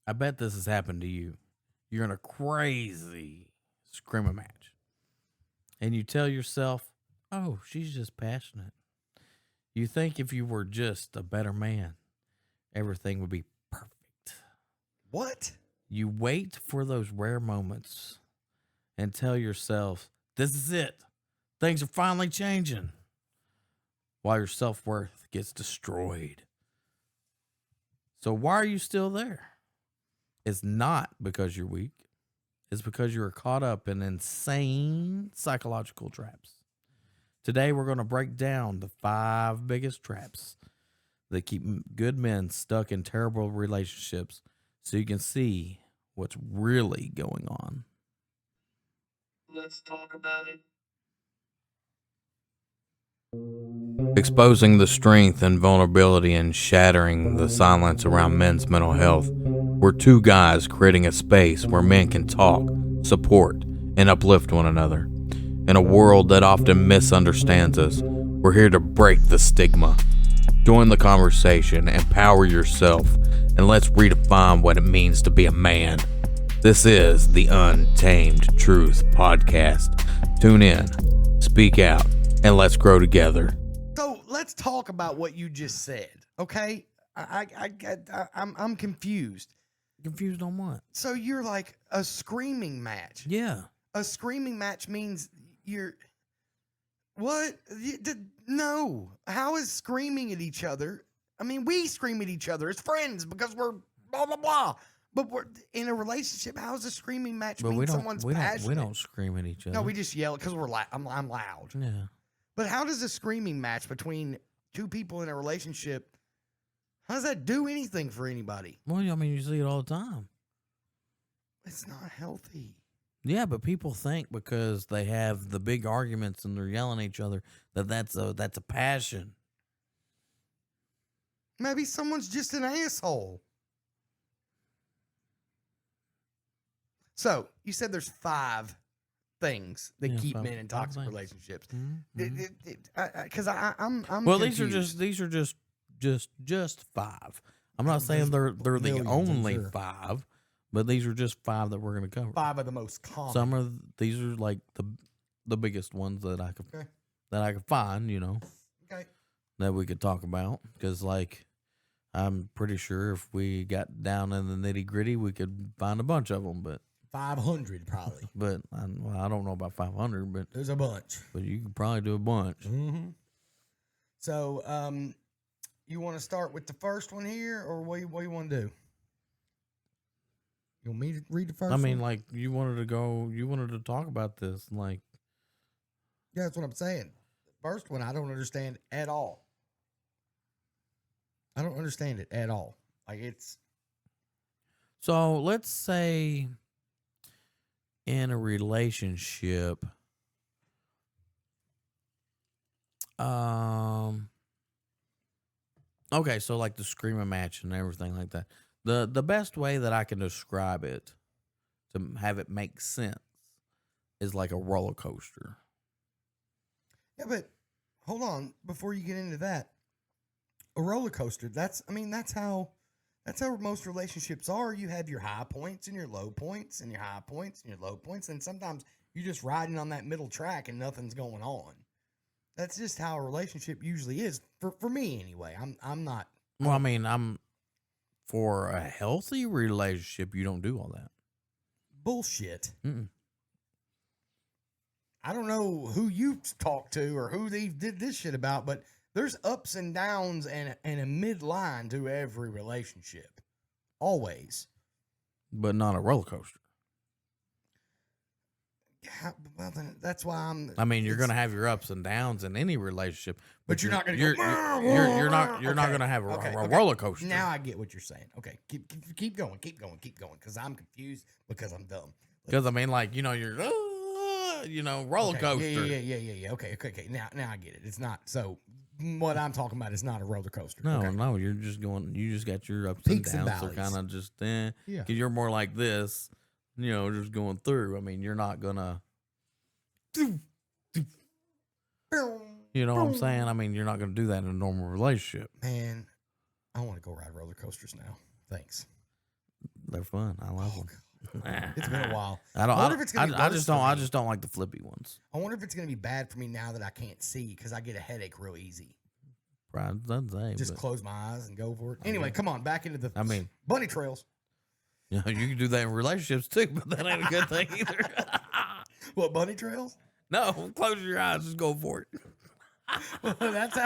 I bet this has happened to you. You're in a crazy screaming match, and you tell yourself, "Oh, she's just passionate." You think if you were just a better man, everything would be perfect. What? You wait for those rare moments and tell yourself, "This is it. Things are finally changing." While your self worth gets destroyed. So, why are you still there? It's not because you're weak, it's because you're caught up in insane psychological traps. Today, we're going to break down the 5 biggest traps that keep good men stuck in terrible relationships so you can see what's really going on. Let's talk about it. Exposing the strength and vulnerability and shattering the silence around men's mental health. We're 2 guys creating a space where men can talk, support, and uplift one another. In a world that often misunderstands us, we're here to break the stigma. Join the conversation, empower yourself, and let's redefine what it means to be a man. This is the Untamed Truth Podcast. Tune in, speak out, and let's grow together. So let's talk about what you just said, okay? I'm confused. Confused on what? So you're like a screaming match. Yeah. A screaming match means you're what? No. How is screaming at each other? I mean, we scream at each other as friends because we're blah blah blah. But we're in a relationship. How is a screaming match But mean someone's passionate? we don't scream at each other. No, we just yell because we're I'm loud. Yeah. But how does a screaming match between 2 people in a relationship? How does that do anything for anybody? Well, I mean, you see it all the time. It's not healthy. Yeah, but people think because they have the big arguments and they're yelling at each other that's a passion. Maybe someone's just an asshole. So you said there's 5 things that Yeah, keep 5 men in toxic things. relationships. Mm-hmm. Because I'm Well, confused. these are just 5. I'm not saying they're the millions, I'm only sure. 5, but these are just 5 that we're going to cover. 5 of the most common. Some are these are like the biggest ones that I could find, Okay. that we could talk about, because like I'm pretty sure if we got down in the nitty gritty, we could find a bunch of them, but 500 probably. I don't know about 500, but There's a bunch. you could probably do a bunch. Mm-hmm. So, you want to start with the first one here, or what you want to do? You want me to read the first I mean, one? like you wanted to talk about this, like Yeah, that's what I'm saying. The first one, I don't understand at all. I don't understand it at all. Like, it's... so. Let's say in a relationship, okay, so like the screaming match and everything like that. The best way that I can describe it to have it make sense is like a roller coaster. Yeah, but hold on. Before you get into that, a roller coaster, that's how most relationships are. You have your high points and your low points and your high points and your low points. And sometimes you're just riding on that middle track and nothing's going on. That's just how a relationship usually is for me anyway. I'm not. Well, I mean, for a healthy relationship, you don't do all that. Bullshit. Mm-mm. I don't know who you talked to or who they did this shit about, but there's ups and downs and a midline to every relationship. Always. But not a roller coaster. Well, then that's why I mean, you're gonna have your ups and downs in any relationship, But you're not gonna you're not Okay, gonna have a okay. roller coaster. Now I get what you're saying. Okay, keep going, because I'm confused because I'm dumb. Because I mean, like you're roller coaster. Yeah. Okay. Now I get it. It's not so. What I'm talking about is not a roller coaster. No, okay. no, you're just going. You just got your ups Peaks and and downs. So valleys. kind of just Yeah. because you're more like this, just going through. I mean, you're not gonna. You know what I'm saying? I mean, you're not gonna do that in a normal relationship. Man, I want to go ride roller coasters now. Thanks. They're fun. I love them. It's been a while. I don't. wonder if it's gonna be I worse just for don't. I me. just don't like the flippy ones. I wonder if it's going to be bad for me now that I can't see because I get a headache real easy. Right? Doesn't say. Just but, close my eyes and go for it. Anyway, come on, back into the I mean, bunny trails. you know, you can do that in relationships too, but that ain't a good thing either. What, bunny trails? No, close your eyes. Just go for it. Well, that's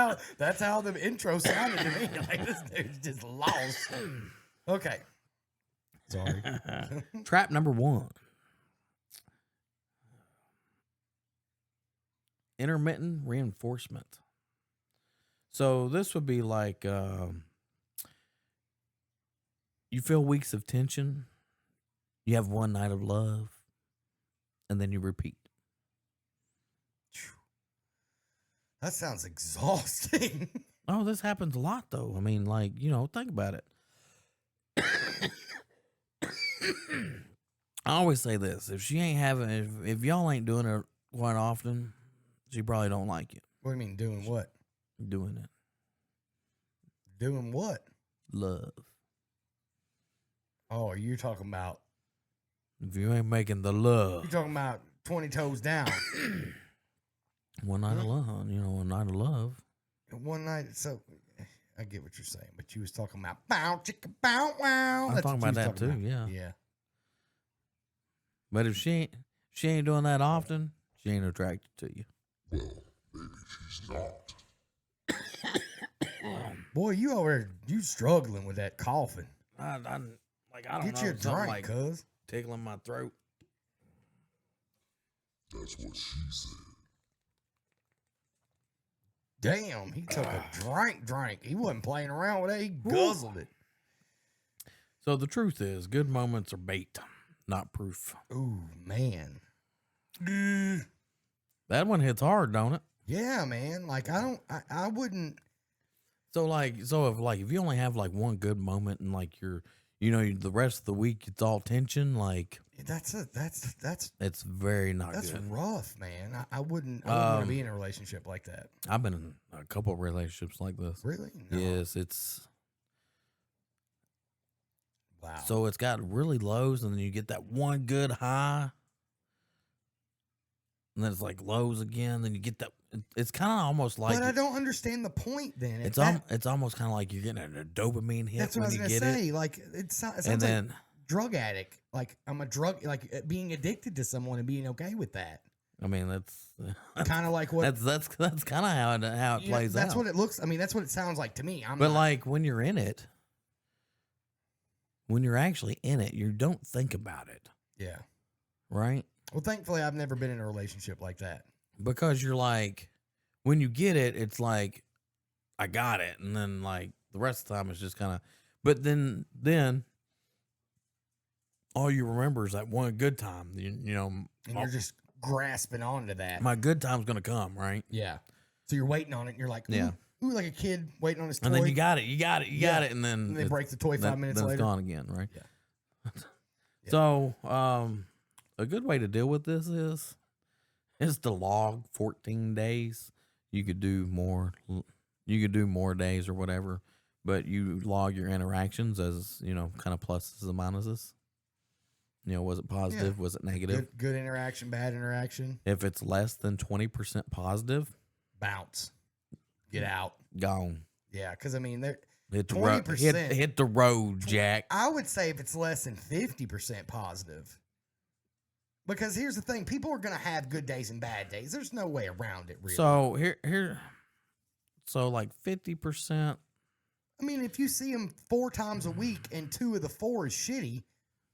how the intro sounded to me. Like this dude's just lost. Okay. Sorry. Trap number 1. Intermittent reinforcement. So this would be like you feel weeks of tension, you have one night of love, and then you repeat. That sounds exhausting. Oh, this happens a lot though. I mean, like, you know, think about it. I always say this: if she ain't having, if y'all ain't doing it quite often, she probably don't like you. What do you mean doing what? Doing it, Doing what? love. Oh, you're talking about If you ain't making the love, you're talking about 20 toes down. one night of love, you know, one night of love. One night, so I get what you're saying, but you was talking about bow chicka bow wow. I'm That's talking what about you that was too, yeah. Yeah. But if she ain't doing that often, she ain't attracted to you. Well, maybe she's not. Boy, you struggling with that coughing. I don't Get know, you a something drink, like cuz. tickling my throat. That's what she said. Damn, he took a drink. He wasn't playing around with it. He guzzled it. So the truth is, good moments are bait, not proof. Ooh, man. That one hits hard, don't it? Yeah, man. Like I wouldn't. So if you only have like one good moment and like the rest of the week it's all tension, like That's it's very not that's good. rough, man. I wouldn't want to be in a relationship like that. I've been in a couple of relationships like this. Really? No. Yes, it's Wow. so it's got really lows and then you get that one good high. And then it's like lows again. Then you get that. It's kind of almost like but I don't understand the point. Then it's almost kind of like you're getting a dopamine hit that's what I when was you gonna get say. it. Like it sounds And like then drug addict. Like I'm a drug. Like being addicted to someone and being okay with that. I mean that's Kind of like what that's kind of how it you know, plays that's out. what it looks. I mean, that's what it sounds like to me. I'm But not, like when you're in it, when you're actually in it, you don't think about it, yeah. right? Well, thankfully, I've never been in a relationship like that. Because you're like, when you get it, it's like, I got it, and then like the rest of the time it's just kind of. But then all you remember is that one good time. You know, And you're just grasping onto that. my good time's gonna come, right? Yeah. So you're waiting on it. And you're like, ooh, Yeah. ooh, like a kid waiting on his toy. And then you got it, Yeah. and then and they it's- break the toy 5 minutes then later. it's gone again, right? Yeah. Yeah. So, a good way to deal with this is to log 14 days. You could do more. You could do more days or whatever, but you log your interactions as kind of pluses and minuses. Was it positive? Was it negative? Good interaction, bad interaction. If it's less than 20% positive, Bounce. Get out. gone. Yeah, because I mean, Hit the road. 20%. Hit the road, Jack. I would say if it's less than 50% positive. Because here's the thing, people are going to have good days and bad days. There's no way around it, really. So so like 50%. I mean, if you see them 4 times a week and 2 of the 4 is shitty,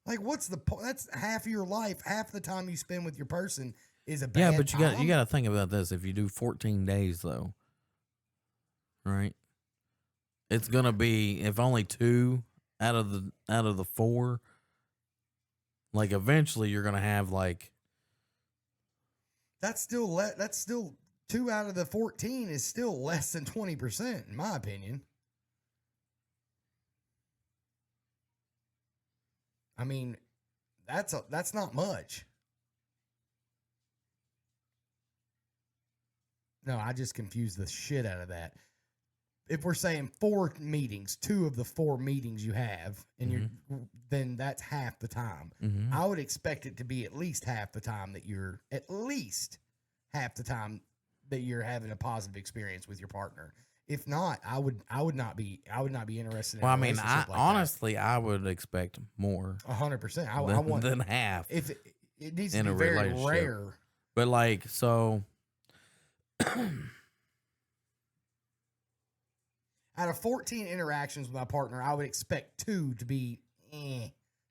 like what's the point? That's half of your life. Half the time you spend with your person is a bad Yeah, but time. you got to think about this. If you do 14 days though, right? It's going to be if only 2 out of the 4, like eventually you're going to have like That's still 2 out of the 14 is still less than 20%, in my opinion. I mean, that's not much. No, I just confused the shit out of that. If we're saying 4 meetings, 2 of the 4 meetings you have, and then that's half the time. Mhm. I would expect it to be at least half the time that you're having a positive experience with your partner. If not, I would not be interested in Well, a I mean, relationship like honestly, I would expect more that. 100%. I than, want than half. if it needs to in be a very relationship. rare. But like, so Out of 14 interactions with my partner, I would expect 2 to be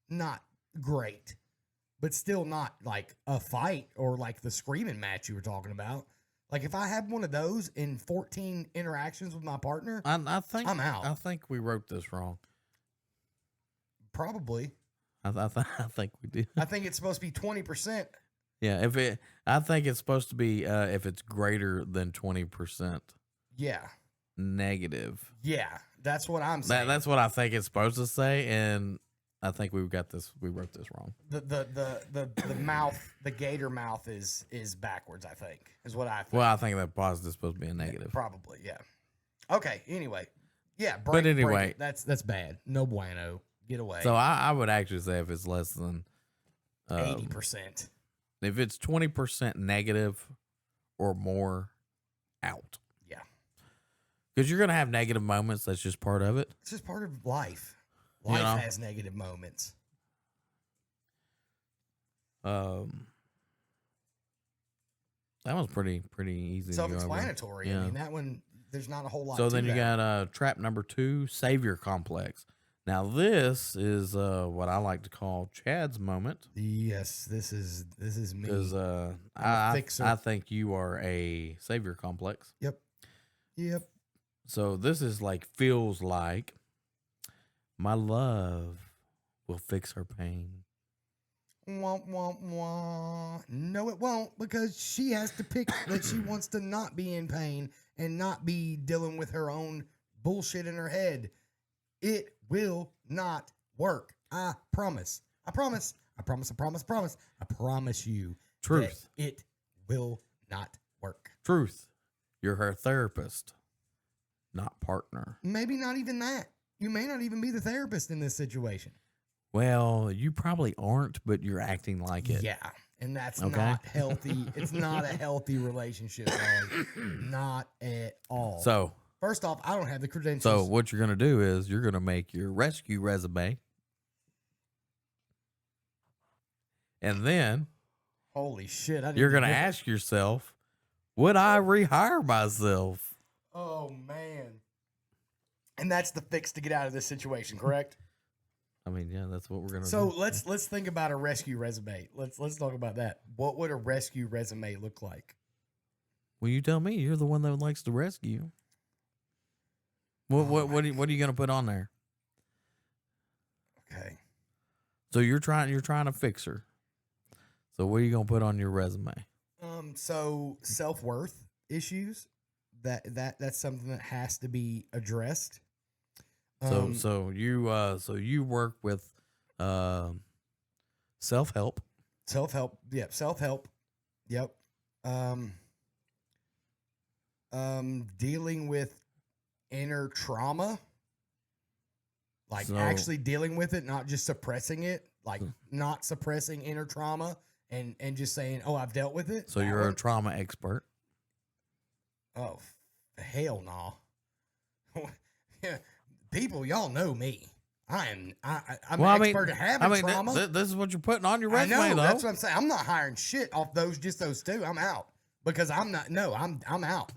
not great, but still not like a fight or like the screaming match you were talking about. Like if I have one of those in 14 interactions with my partner, I think I'm out. I think we wrote this wrong. probably. I think we did. I think it's supposed to be 20%. Yeah, I think it's supposed to be if it's greater than 20% Yeah. negative. Yeah. That's what I'm saying. That's what I think it's supposed to say, and I think we wrote this wrong. the mouth, the gator mouth is backwards, I think, is what I think. Well, I think that positive is supposed to be a negative. Probably, yeah. Okay, anyway. Yeah, But anyway. break it. That's bad. No bueno. Get away. So I would actually say if it's less than 80%. if it's 20% negative or more, out. Yeah. Because you're gonna have negative moments. That's just part of it. It's just part of life. You Life know? has negative moments. That was pretty easy. to go over. Self-explanatory. Yeah. I mean, that one, there's not a whole lot So to then you that. got trap number 2, savior complex. Now this is what I like to call Chad's moment, Yes, this is me. because a I fixer. think you are a savior complex. Yep. So this is like feels like my love will fix her pain. Wah, wah, wah. No, it won't, because she has to pick that she wants to not be in pain and not be dealing with her own bullshit in her head. It will not work. I promise. I promise. I promise. I promise. Promise. I promise you. Truth. that it will not work. Truth. You're her therapist, not partner. Maybe not even that. You may not even be the therapist in this situation. Well, you probably aren't, but you're acting like it. Yeah. And that's Okay. not healthy. It's not a healthy relationship, dog. Not at all. So First off, I don't have the credentials. So what you're gonna do is you're gonna make your rescue resume, and then Holy shit. I didn't you're even gonna get that. ask yourself, would I rehire myself? Oh, man. And that's the fix to get out of this situation, correct? I mean, yeah, that's what we're gonna So do. let's think about a rescue resume. Let's talk about that. What would a rescue resume look like? Well, you tell me. You're the one that likes to rescue. What are you gonna put on there? Okay. So you're trying to fix her. So what are you gonna put on your resume? So self-worth issues, that's something that has to be addressed. So you work with self-help. Self-help. Yep. Self-help. Yep. Dealing with inner trauma. Like So- actually dealing with it, not just suppressing it. Like not suppressing inner trauma and just saying, "Oh, I've dealt with it." So That you're a one. trauma expert. Oh, hell no. Yeah, people, y'all know me. I'm Well, I an mean- expert at having trauma. This is what you're putting on your I resume, know. though. That's what I'm saying. I'm not hiring shit off those two. I'm out because I'm not. No, I'm out.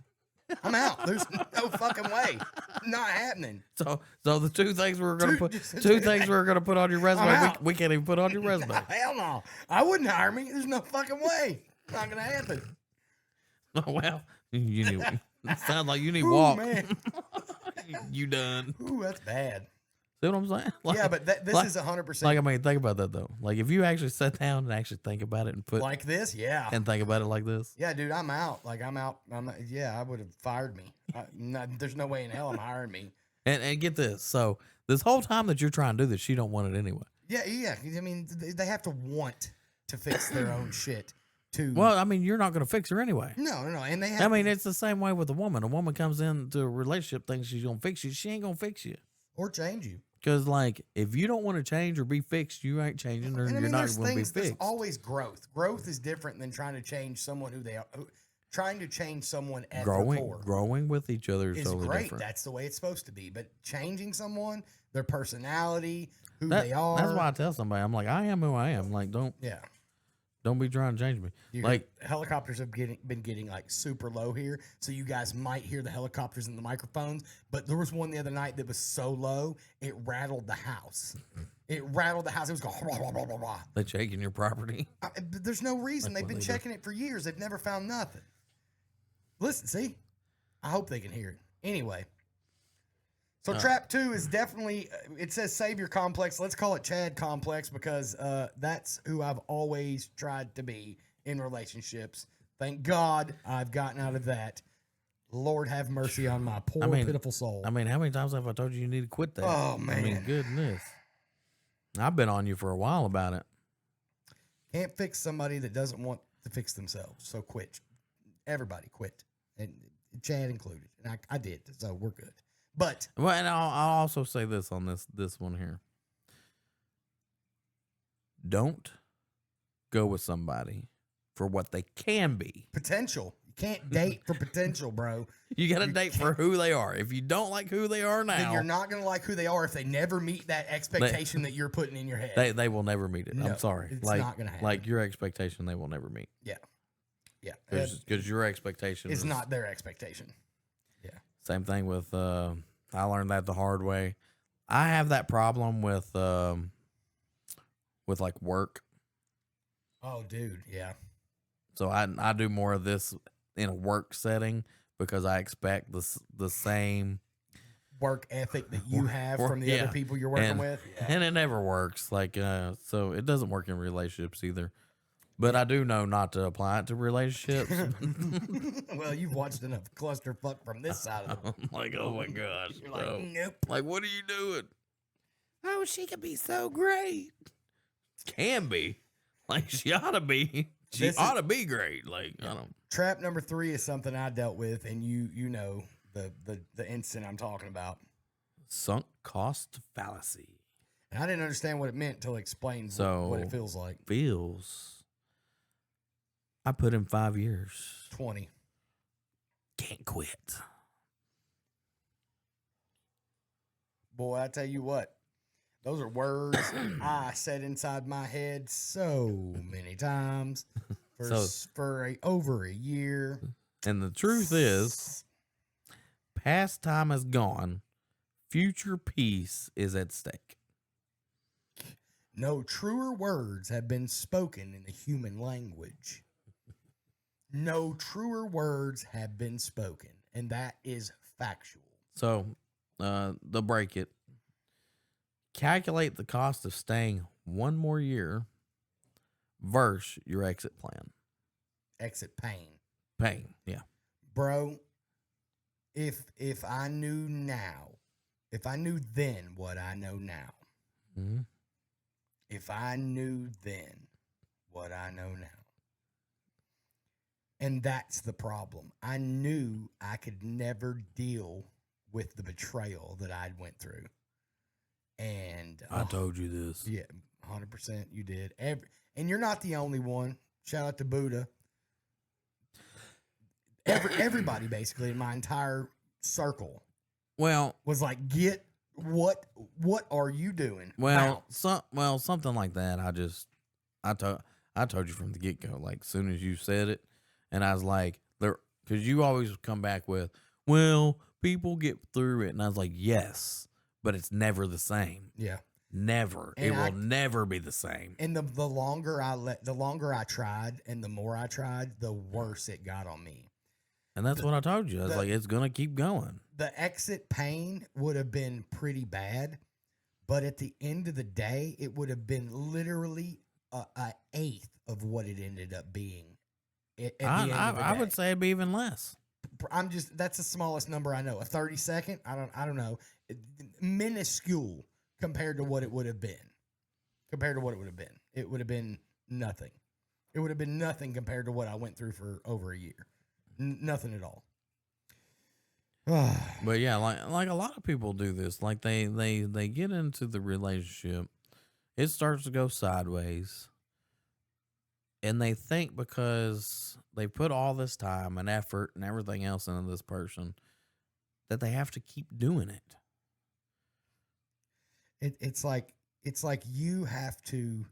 I'm out. There's no fucking way. Not happening. So the two things we're gonna Two- put just- two things we're gonna put on your resume. out. We can't even put on your resume. Hell no. I wouldn't hire me. There's no fucking way. Not gonna happen. Oh, well, you need. It sounds like you need Ooh, walk. man. You done? Ooh, that's bad. See what I'm saying? Like, Yeah, but this like- is 100% like I mean, think about that though. Like if you actually sat down and actually think about it and put like this. Yeah. and think about it like this. Yeah, dude, I'm out. Like I'm out. Yeah, I would have fired me. There's no way in hell I'm hiring me. And get this. So this whole time that you're trying to do this, she don't want it anyway. Yeah. I mean, they have to want to fix their own shit. To Well, I mean, you're not gonna fix her anyway. no, and they have. I mean, it's the same way with a woman. A woman comes into a relationship thinking she's gonna fix you. She ain't gonna fix you. or change you. Because, like, if you don't want to change or be fixed, you ain't changing, or And I you're mean, not there's going to be things. There's fixed. always growth. Growth is different than trying to change someone who they are. Trying to change someone at their core Growing with each other is is totally great. different. That's the way it's supposed to be. But changing someone, their personality, who That- they are. That's why I tell somebody, I'm like, I am who I am. Like, don't be trying to change me. Like, helicopters have been getting like super low here, so you guys might hear the helicopters in the microphones. But there was one the other night that was so low it rattled the house. It rattled the house. It was going. Blah, blah, blah, blah, blah. they shaking your property. There's no reason. That's They've what been they do. checking it for years. They've never found nothing. Listen, see, I hope they can hear it. Anyway, so Trap 2 is definitely. It says Savior Complex. Let's call it Chad Complex because that's who I've always tried to be in relationships. Thank God I've gotten out of that. Lord have mercy on my poor, pitiful soul. I mean, how many times have I told you need to quit that? Oh, I mean, man. goodness. I've been on you for a while about it. Can't fix somebody that doesn't want to fix themselves. So quit. Everybody quit, and Chad included. And I did. So we're good. But Well, and I'll also say this on this one here. Don't go with somebody for what they can be. potential. You can't date for potential, bro. You got to date for who they are. If you don't like who they are Then now, you're not going to like who they are if they never meet that expectation that you're putting in your head. they will never meet it. No, I'm sorry. it's like, not gonna happen. Like your expectation, they will never meet. Yeah. Because your expectation It's is not their expectation. Same thing with I learned that the hard way. I have that problem with like work. Oh, dude. Yeah. So I do more of this in a work setting because I expect the same Work ethic that you have from the yeah. other people you're working and, with. Yeah. and it never works. Like so it doesn't work in relationships either. But I do know not to apply it to relationships. Well, you've watched enough clusterfuck from this side of the I'm like, oh my gosh. You're like, bro. nope. Like, what are you doing? Oh, she could be so great. Can be. Like, she ought to be. She This is- ought to be great. Like, I don't. Trap number 3 is something I dealt with, and you know the incident I'm talking about. Sunk cost fallacy. And I didn't understand what it meant until it explained So what it feels like. Feels. I put in 5 years. 20. Can't quit. Boy, I tell you what, those are words I said inside my head so many times for over a year. And the truth is, past time is gone. Future peace is at stake. No truer words have been spoken in the human language. No truer words have been spoken, and that is factual. So, they'll break it. Calculate the cost of staying one more year versus your exit plan. Exit pain. Pain, yeah. Bro, if I knew now, if I knew then what I know now, Mm-hmm. if I knew then what I know now. And that's the problem. I knew I could never deal with the betrayal that I went through. And I told you this. yeah, 100% you did. And you're not the only one. Shout out to Buddha. Everybody basically in my entire circle Well, was like, "Get what are you doing?" well, Bounce. something like that. I told you from the get go. Like, soon as you said it, and I was like, because you always come back with, well, people get through it, and I was like, yes, but it's never the same. Yeah. Never. And It I- will never be the same. And the longer I tried, and the more I tried, the worse it got on me. And that's what I told you. I was the- like, it's gonna keep going. The exit pain would have been pretty bad, but at the end of the day, it would have been literally a eighth of what it ended up being. At the end of the I day. would say it'd be even less. That's the smallest number I know. A 30-second, I don't know, minuscule compared to what it would have been. It would have been nothing. It would have been nothing compared to what I went through for over a year. Nothing at all. But yeah, like a lot of people do this. Like they get into the relationship, it starts to go sideways, and they think because they put all this time and effort and everything else into this person that they have to keep doing it. It's like you have to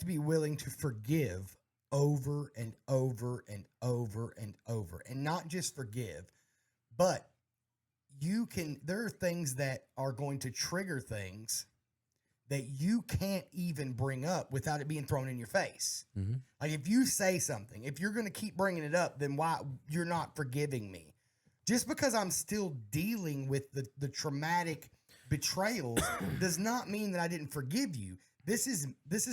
be willing to forgive over and over and over and over, and not just forgive, but there are things that are going to trigger things that you can't even bring up without it being thrown in your face. Mm-hmm. Like if you say something, if you're going to keep bringing it up, then why you're not forgiving me? Just because I'm still dealing with the traumatic betrayals does not mean that I didn't forgive you. This is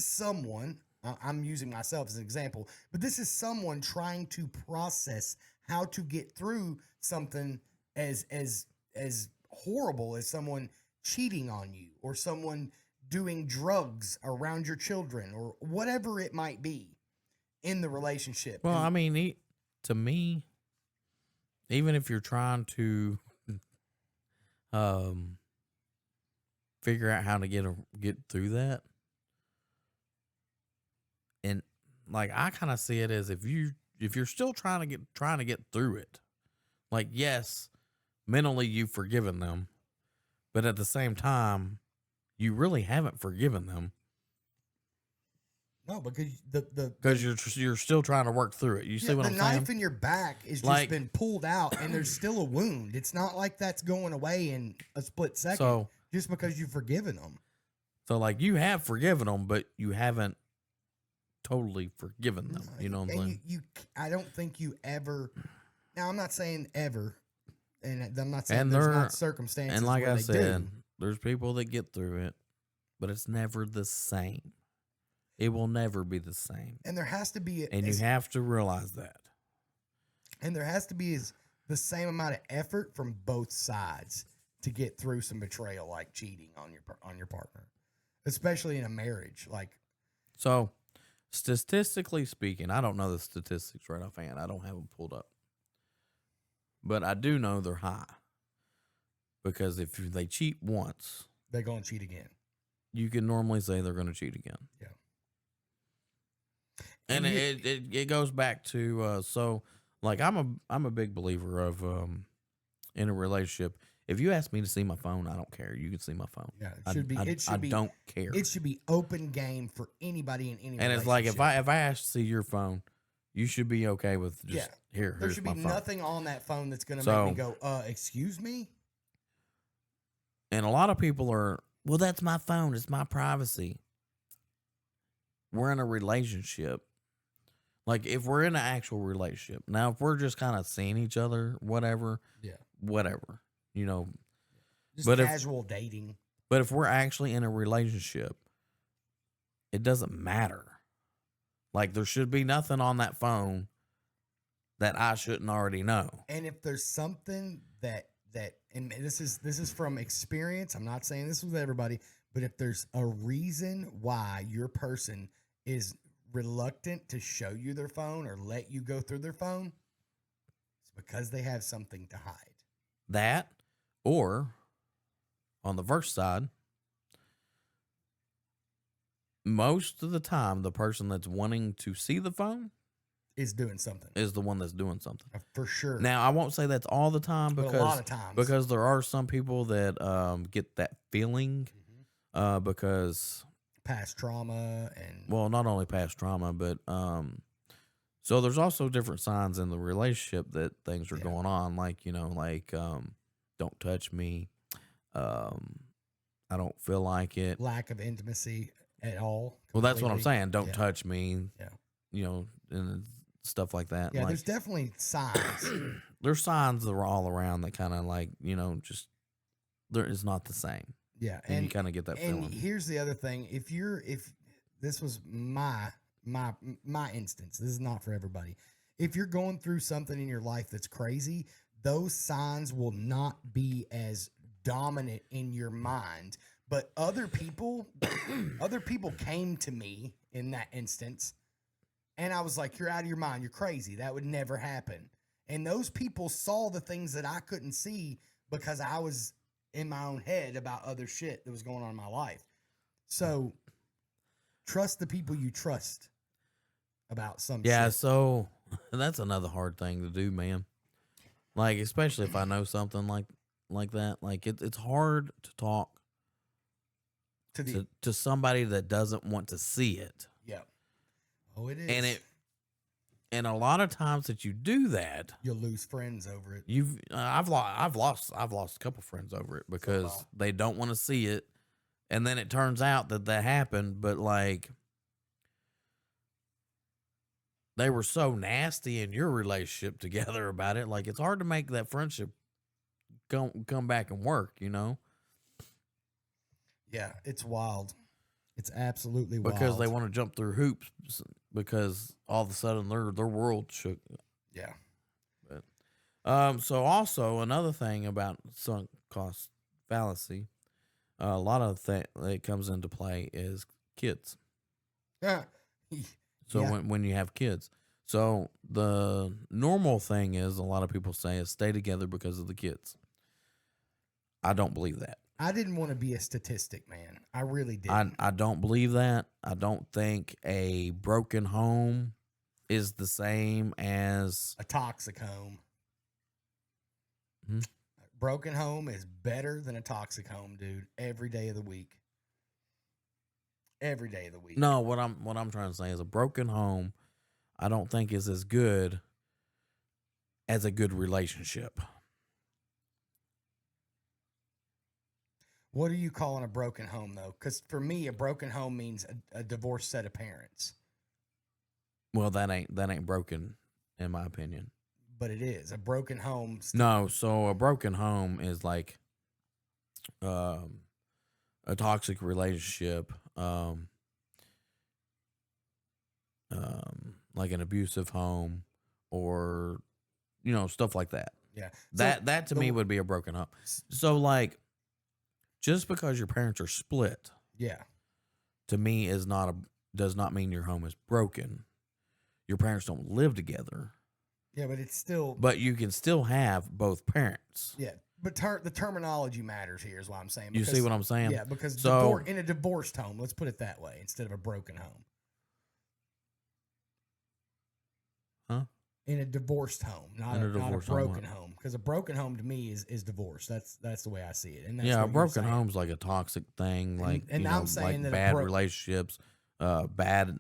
someone, I'm using myself as an example, but this is someone trying to process how to get through something as horrible as someone cheating on you, or someone doing drugs around your children, or whatever it might be in the relationship. Well, And I mean, to me, even if you're trying to figure out how to get through that, and like I kind of see it as if you're still trying to get through it, like yes, mentally you've forgiven them, but at the same time, you really haven't forgiven them. no, because Because you're still trying to work through it. You see what the I'm knife saying? in your back is just Like- been pulled out, and there's still a wound. It's not like that's going away in a split second So just because you've forgiven them. like you have forgiven them, but you haven't totally forgiven them. You know what I'm And saying? I don't think you ever. Now I'm not saying ever, and I'm not saying And there's there- not circumstances. And like where I they said, do. there's people that get through it, but it's never the same. It will never be the same. And there has to be, And you have to realize that. and there has to be the same amount of effort from both sides to get through some betrayal, like cheating on your partner, especially in a marriage. Like, So, statistically speaking, I don't know the statistics right offhand. I don't have them pulled up. But I do know they're high. Because if they cheat once, they're going to cheat again. you can normally say they're going to cheat again. Yeah. And And it goes back to so like I'm a big believer of in a relationship. If you ask me to see my phone, I don't care. You can see my phone. Yeah, it should be. I don't care. It should be open game for anybody in any. And it's like if relationship. I ask to see your phone, you should be okay with just there here's should my be phone. nothing on that phone that's going to So- make me go, excuse me. And a lot of people are, well, that's my phone. It's my privacy. We're in a relationship. Like if we're in an actual relationship. Now, if we're just kind of seeing each other, whatever, whatever, you know. Just But if- casual dating. But if we're actually in a relationship, it doesn't matter. Like there should be nothing on that phone that I shouldn't already know. And if there's something that and this is from experience, I'm not saying this with everybody, but if there's a reason why your person is reluctant to show you their phone or let you go through their phone, it's because they have something to hide. That, or on the verse side, most of the time, the person that's wanting to see the phone Is doing something. is the one that's doing something. For sure. Now, I won't say that's all the time but because a lot of times. because there are some people that get that feeling because, past trauma and well, not only past trauma, but so there's also different signs in the relationship that things are Yeah. going on, like, you know, like don't touch me, I don't feel like it. lack of intimacy at all. Well, that's what I'm completely. saying. Don't Yeah. touch me. Yeah. You know, and stuff like that. Yeah, like, there's definitely signs. there's signs that are all around that kind of like, you know, just there is not the same. Yeah, And you kind of get that and feeling. here's the other thing: if this was my instance, this is not for everybody. If you're going through something in your life that's crazy, those signs will not be as dominant in your mind. But other people came to me in that instance, and I was like, "You're out of your mind. You're crazy. That would never happen." And those people saw the things that I couldn't see because I was in my own head about other shit that was going on in my life. So trust the people you trust about some Yeah, shit. so that's another hard thing to do, man. Like, especially if I know something like that. Like, it's hard to talk To the to somebody that doesn't want to see it. yeah. Oh, it is. And a lot of times that you do that, You'll lose friends over it. I've lost a couple friends over it because they don't want to see it, and then it turns out that happened, but like they were so nasty in your relationship together about it. Like, it's hard to make that friendship come back and work, you know, Yeah, it's wild. It's absolutely wild. because they want to jump through hoops because all of a sudden their world shook. Yeah. So also another thing about sunk cost fallacy, a lot of that comes into play is kids. Yeah. So Yeah. when you have kids, so the normal thing is a lot of people say is stay together because of the kids. I don't believe that. I didn't want to be a statistic, man. I really didn't. I don't believe that. I don't think a broken home is the same as A toxic home. Mhm. A broken home is better than a toxic home, dude. Every day of the week. Every day of the week. no. What I'm trying to say is a broken home, I don't think is as good as a good relationship. What are you calling a broken home, though? Because for me, a broken home means a divorced set of parents. Well, that ain't broken, in my opinion. But it is. A broken home. No, so a broken home is like a toxic relationship, like an abusive home, or stuff like that. Yeah. That to me would be a broken home. So like, just because your parents are split, Yeah. to me does not mean your home is broken. Your parents don't live together, Yeah, but it's still. but you can still have both parents. Yeah. But the terminology matters here, is what I'm saying. You see what I'm saying? Yeah, because So- in a divorced home, let's put it that way, instead of a broken home. Huh? In a divorced home, not In a a divorced home, broken home. Because a broken home to me is divorce. That's the way I see it. And that's Yeah, what a you're broken saying. home's like a toxic thing, like and I'm saying that a bad relationships, bad,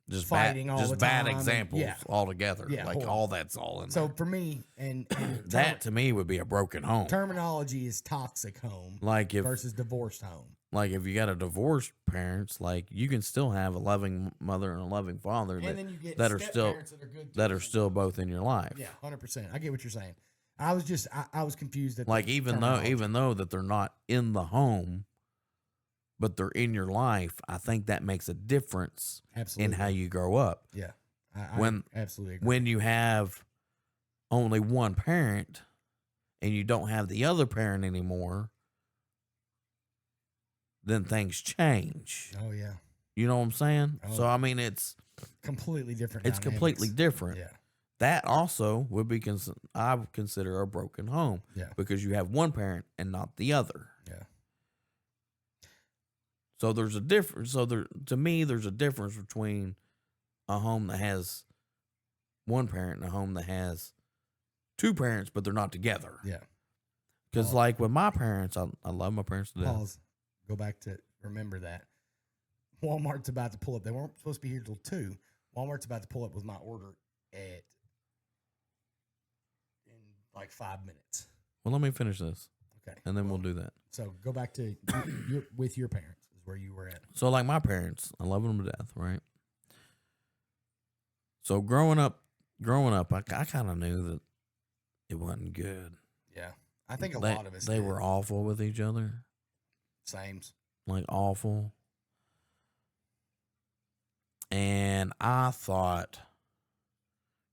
just Fighting bad, all just the bad time, and- examples yeah. altogether. Yeah, like horrible. all that's all in So there. for me, and That to me would be a broken home. terminology is toxic home Like if versus divorced home. you got a divorced parents, like you can still have a loving mother and a loving father And then you get that are still step-parents that are good that too. are still both in your life. Yeah, 100%. I get what you're saying. I was just I was confused at Like the even terminology. though that they're not in the home, but they're in your life, I think that makes a difference Absolutely. in how you grow up. Yeah. I When- absolutely agree. When you have only one parent and you don't have the other parent anymore, then things change. Oh yeah. You know what I'm saying? Oh. So I mean, it's Completely different. completely dynamics. different. Yeah. That also would be I would consider a broken home Yeah. because you have one parent and not the other. Yeah. So there's a difference. So to me, there's a difference between a home that has one parent and a home that has two parents, but they're not together. Yeah. Because Oh. like with my parents, I love my parents to death. Pause. Go back to remember that. Walmart's about to pull up. They weren't supposed to be here till 2. Walmart's about to pull up with my order in like 5 minutes. Well, let me finish this, Okay. and then we'll Well, do that. So go back to with your parents is where you were at. So like my parents, I love them to death, right? So growing up, I kind of knew that it wasn't good. Yeah. I think a They, lot of us they did. were awful with each other, Sames. like awful. And I thought,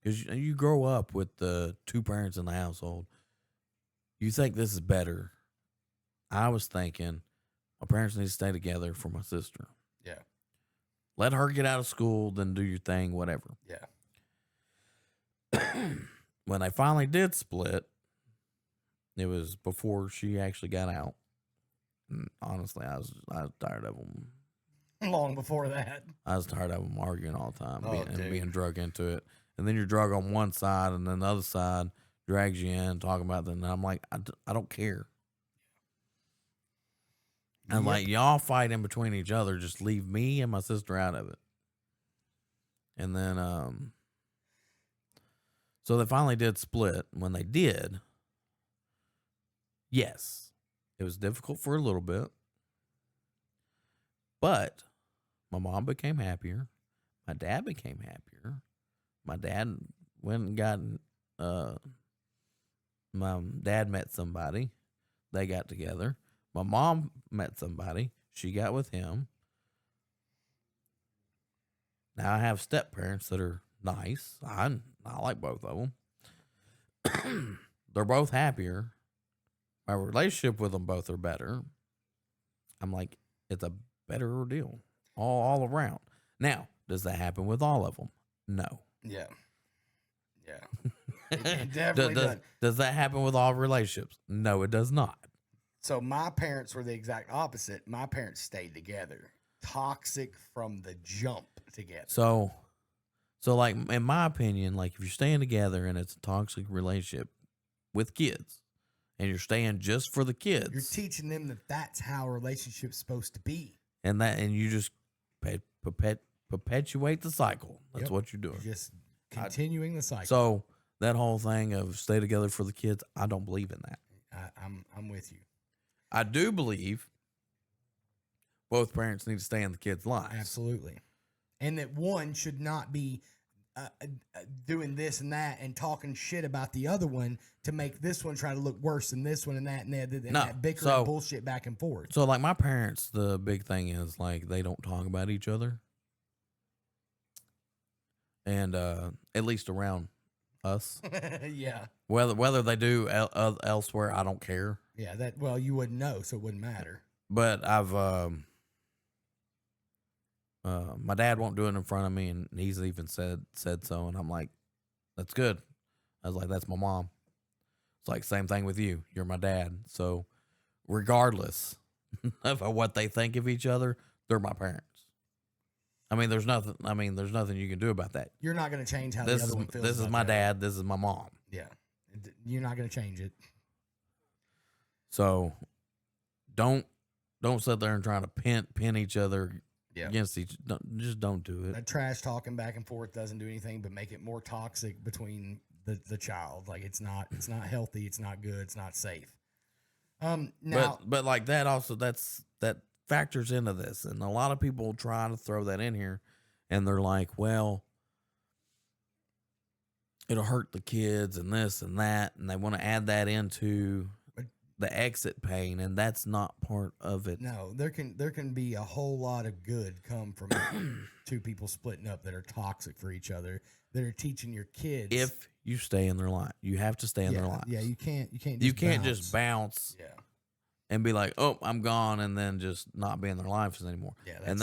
because you grow up with the two parents in the household, you think this is better. I was thinking my parents need to stay together for my sister. Yeah. Let her get out of school, then do your thing, whatever. Yeah. when they finally did split, it was before she actually got out. And honestly, I was tired of them. Long before that. I was tired of them arguing all the time Oh, and dude. being drug into it. And then you're drug on one side, and then the other side drags you in talking about that. And I'm like, I don't care. And Yep. like, y'all fight in between each other. Just leave me and my sister out of it. And then, so they finally did split. When they did, yes, it was difficult for a little bit. But my mom became happier. My dad became happier. My dad went and got, my dad met somebody. They got together. My mom met somebody. She got with him. Now I have step parents that are nice. I like both of them. They're both happier. My relationship with them both are better. I'm like, it's a better ordeal all around. Now, does that happen with all of them? No. Yeah. Yeah. It definitely does. Does that happen with all relationships? No, it does not. So my parents were the exact opposite. My parents stayed together. Toxic from the jump together. So like, in my opinion, like, if you're staying together and it's a toxic relationship with kids and you're staying just for the kids, You're teaching them that that's how a relationship's supposed to be. and you just perpetuate the cycle. That's Yep. what you're doing. You're just continuing the cycle. So that whole thing of stay together for the kids, I don't believe in that. I'm with you. I do believe both parents need to stay in the kids' lives. Absolutely. And that one should not be doing this and that and talking shit about the other one to make this one try to look worse than this one and that that bickering so- bullshit back and forth. So like my parents, the big thing is like they don't talk about each other. And at least around us. Yeah. Whether they do elsewhere, I don't care. Yeah, that well, you wouldn't know, so it wouldn't matter. But I've my dad won't do it in front of me, and he's even said so, and I'm like, that's good. I was like, that's my mom. It's like same thing with you. You're my dad. So regardless of what they think of each other, they're my parents. I mean, there's nothing you can do about that. You're not going to change how This the is other one feels. this is about my the other. dad. This is my mom. Yeah. You're not going to change it. So don't sit there and try to pin each other Yeah. against each. Just don't do it. That trash talking back and forth doesn't do anything but make it more toxic between the child. Like it's not healthy, it's not good, it's not safe. Now But like that also that factors into this, and a lot of people try to throw that in here, and they're like, well, it'll hurt the kids and this and that, and they want to add that into the exit pain, and that's not part of it. no, there can be a whole lot of good come from two people splitting up that are toxic for each other, that are teaching your kids. If you stay in their life, you have to stay in their lives. Yeah, you can't just bounce Yeah. and be like, oh, I'm gone, and then just not be in their lives anymore. Yeah, that's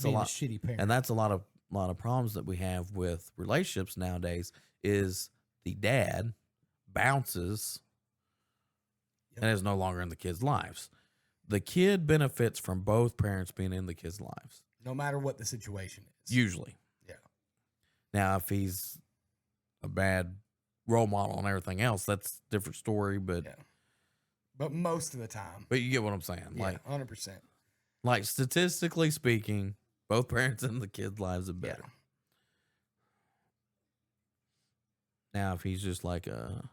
a being lot. shitty parent. And that's a lot of problems that we have with relationships nowadays. Is the dad bounces and is no longer in the kids' lives. The kid benefits from both parents being in the kids' lives. no matter what the situation is. Usually. Yeah. Now, if he's a bad role model and everything else, that's a different story. But Yeah. But most of the time. but you get what I'm saying. Yeah, 100%. Like statistically speaking, both parents in the kids' lives are better. Yeah. Now, if he's just like a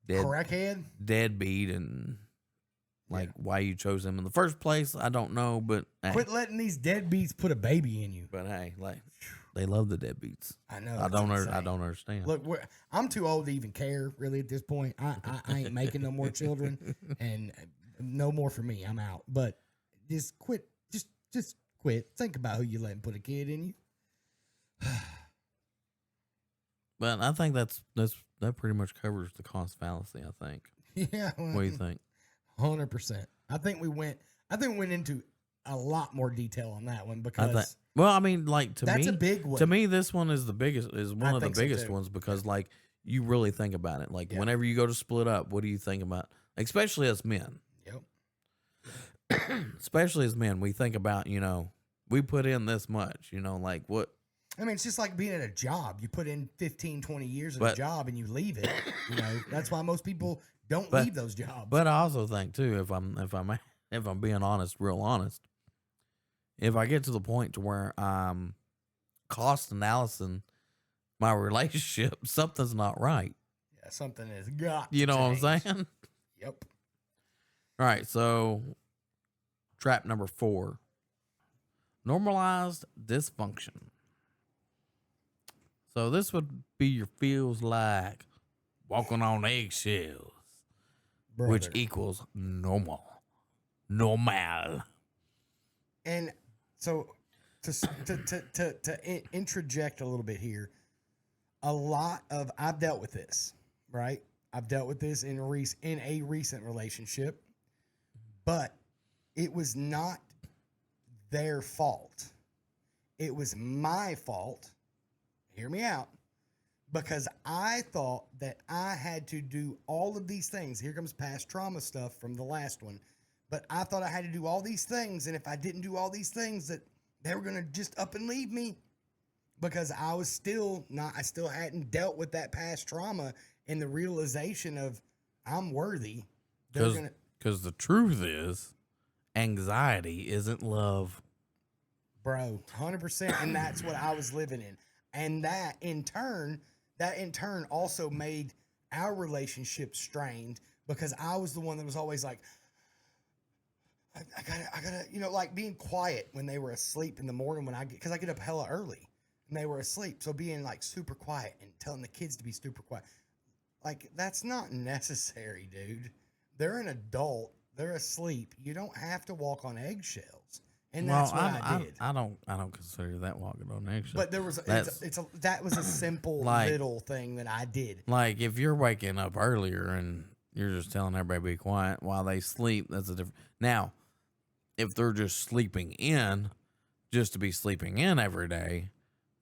Crackhead? deadbeat and like why you chose him in the first place, I don't know. But hey, Quit letting these deadbeats put a baby in you. but hey, like they love the deadbeats. I know. I it's don't insane. understand. Look, I'm too old to even care really at this point. I ain't making no more children, and no more for me. I'm out. But just quit. Just quit. Think about who you letting put a kid in you. But I think that pretty much covers the cost fallacy. I think. Yeah. What do you think? 100%. I think we went into a lot more detail on that one I because think. Well, I mean, like to that's me, a big one. to me, this one is the biggest. Is one I of the think so, biggest too. ones because, like, you really think about it. Like, Yeah. whenever you go to split up, what do you think about? Especially as men. Yep. Especially as men, we think about, we put in this much. Like what? I mean, it's just like being at a job. You put in 15, 20 years of a But- job and you leave it. That's why most people don't But- leave those jobs. But I also think too, if I'm being honest, real honest, if I get to the point to where I'm cost analyzing my relationship, something's not right. yeah, something has got You to know what I'm change. saying? Yep. All right, so trap number 4. Normalized dysfunction. So this would be your feels like walking on eggshells, which Brother. equals normal. Normal. And so to interject a little bit here, I've dealt with this, right? I've dealt with this in a recent relationship, but it was not their fault. It was my fault. Hear me out. Because I thought that I had to do all of these things. Here comes past trauma stuff from the last one. But I thought I had to do all these things. And if I didn't do all these things, that they were going to just up and leave me. Because I still hadn't dealt with that past trauma and the realization of I'm worthy. They're gonna, Because the truth is, anxiety isn't love. bro, 100%. And that's what I was living in. And that in turn also made our relationship strained because I was the one that was always like, I gotta, like being quiet when they were asleep in the morning because I get up hella early and they were asleep. So being like super quiet and telling the kids to be super quiet, like that's not necessary, dude. They're an adult. They're asleep. You don't have to walk on eggshells. And that's what I did. I don't consider that walking on eggshells. But there was that was a simple Like- little thing that I did. Like if you're waking up earlier and you're just telling everybody to be quiet while they sleep, that's a different. Now, if they're just sleeping in, just to be sleeping in every day,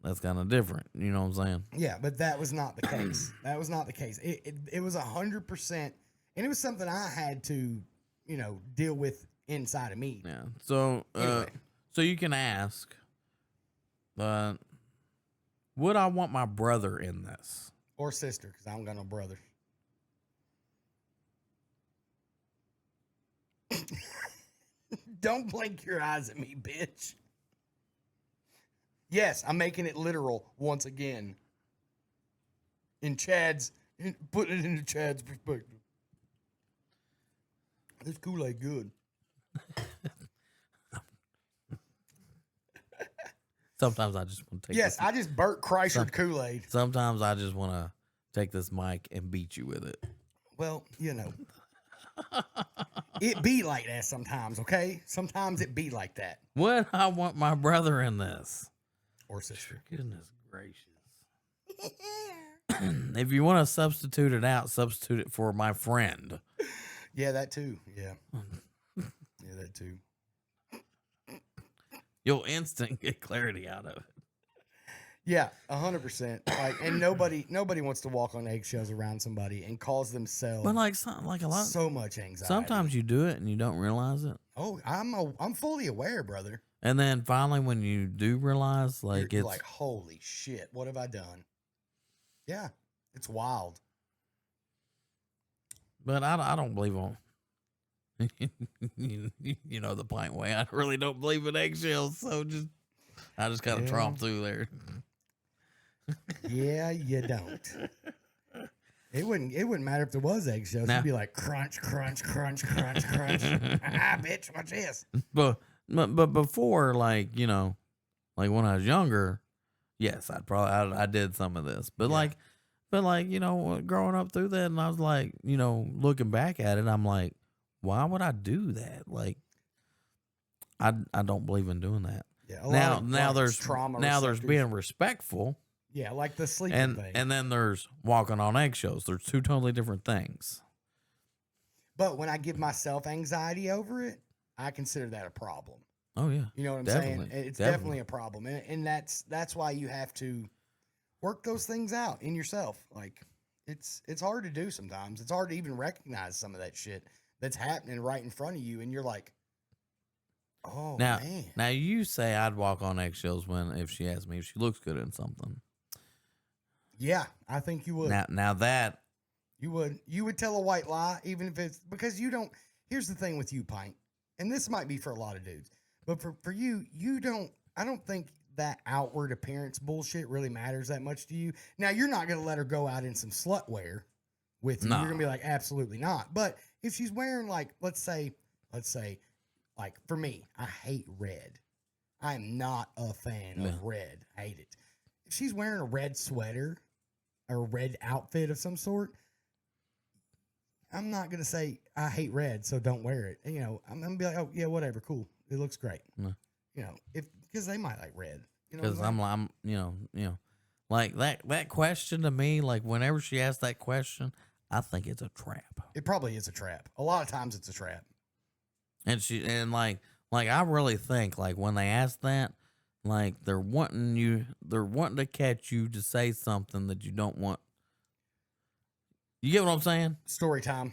that's kind of different. You know what I'm saying? Yeah, but that was not the case. That was not the case. It was 100%, and it was something I had to, deal with inside of me. Yeah. So, Anyway. so you can ask, would I want my brother in this? Or sister, because I don't got no brother. Don't blink your eyes at me, bitch. Yes, I'm making it literal once again. Put it into Chad's perspective. This Kool-Aid good. Sometimes I just want to take. Yes, this, I just Burt Kreischer Kool-Aid. sometimes I just want to take this mic and beat you with it. Well, it be like that sometimes, okay? Sometimes it be like that. Would I want my brother in this? Or sister. Goodness gracious. If you want to substitute it out, substitute it for my friend. Yeah, that too. Yeah. Yeah, that too. You'll instant get clarity out of it. Yeah, 100%. Like, and nobody wants to walk on eggshells around somebody and cause themselves But like a lot. so much anxiety. Sometimes you do it and you don't realize it, Oh, I'm fully aware, brother. and then finally, when you do realize, like You're it's like, holy shit, what have I done? Yeah, it's wild. But I don't believe on. you know the pint way. I really don't believe in eggshells, so I just kind of Yeah. tromp through there. Yeah, you don't. It wouldn't matter if there was eggshells. Nah. You'd be like crunch, crunch, crunch, crunch, crunch. Ah, bitch, watch this. But before, like like when I was younger, yes, I did some of this, but Yeah. growing up through that, and I was like, looking back at it, I'm like, why would I do that? Like, I don't believe in doing that. Yeah. a lot of There's trauma. there's receptors. being respectful, Yeah, like the sleeping and thing. and then there's walking on eggshells. There's two totally different things. But when I give myself anxiety over it, I consider that a problem. Oh yeah. You know what I'm Definitely, saying? It's definitely. definitely a problem, and that's why you have to work those things out in yourself. Like it's hard to do sometimes. It's hard to even recognize some of that shit that's happening right in front of you, and you're like, oh Now, man. now you say I'd walk on eggshells if she asked me if she looks good in something. Yeah, I think you would. Now that You would. You would tell a white lie, even if it's because you don't. Here's the thing with you, Pint, and this might be for a lot of dudes, but for you, you don't. I don't think that outward appearance bullshit really matters that much to you. Now, you're not going to let her go out in some slut wear with you. Nah. You're going to be like, absolutely not. But if she's wearing like, let's say, like for me, I hate red. I am not a fan Yeah. of red. I hate it. If she's wearing a red sweater or a red outfit of some sort, I'm not gonna say I hate red, so don't wear it. You know, I'm gonna be like, oh yeah, whatever, cool. It looks great. No. You know, because they might like red. You know, because what I'm I'm like that question to me, like whenever she asks that question, I think it's a trap. it probably is a trap. A lot of times it's a trap. And like I really think like when they ask that, like they're wanting to catch you to say something that you don't want. You get what I'm saying? Story time.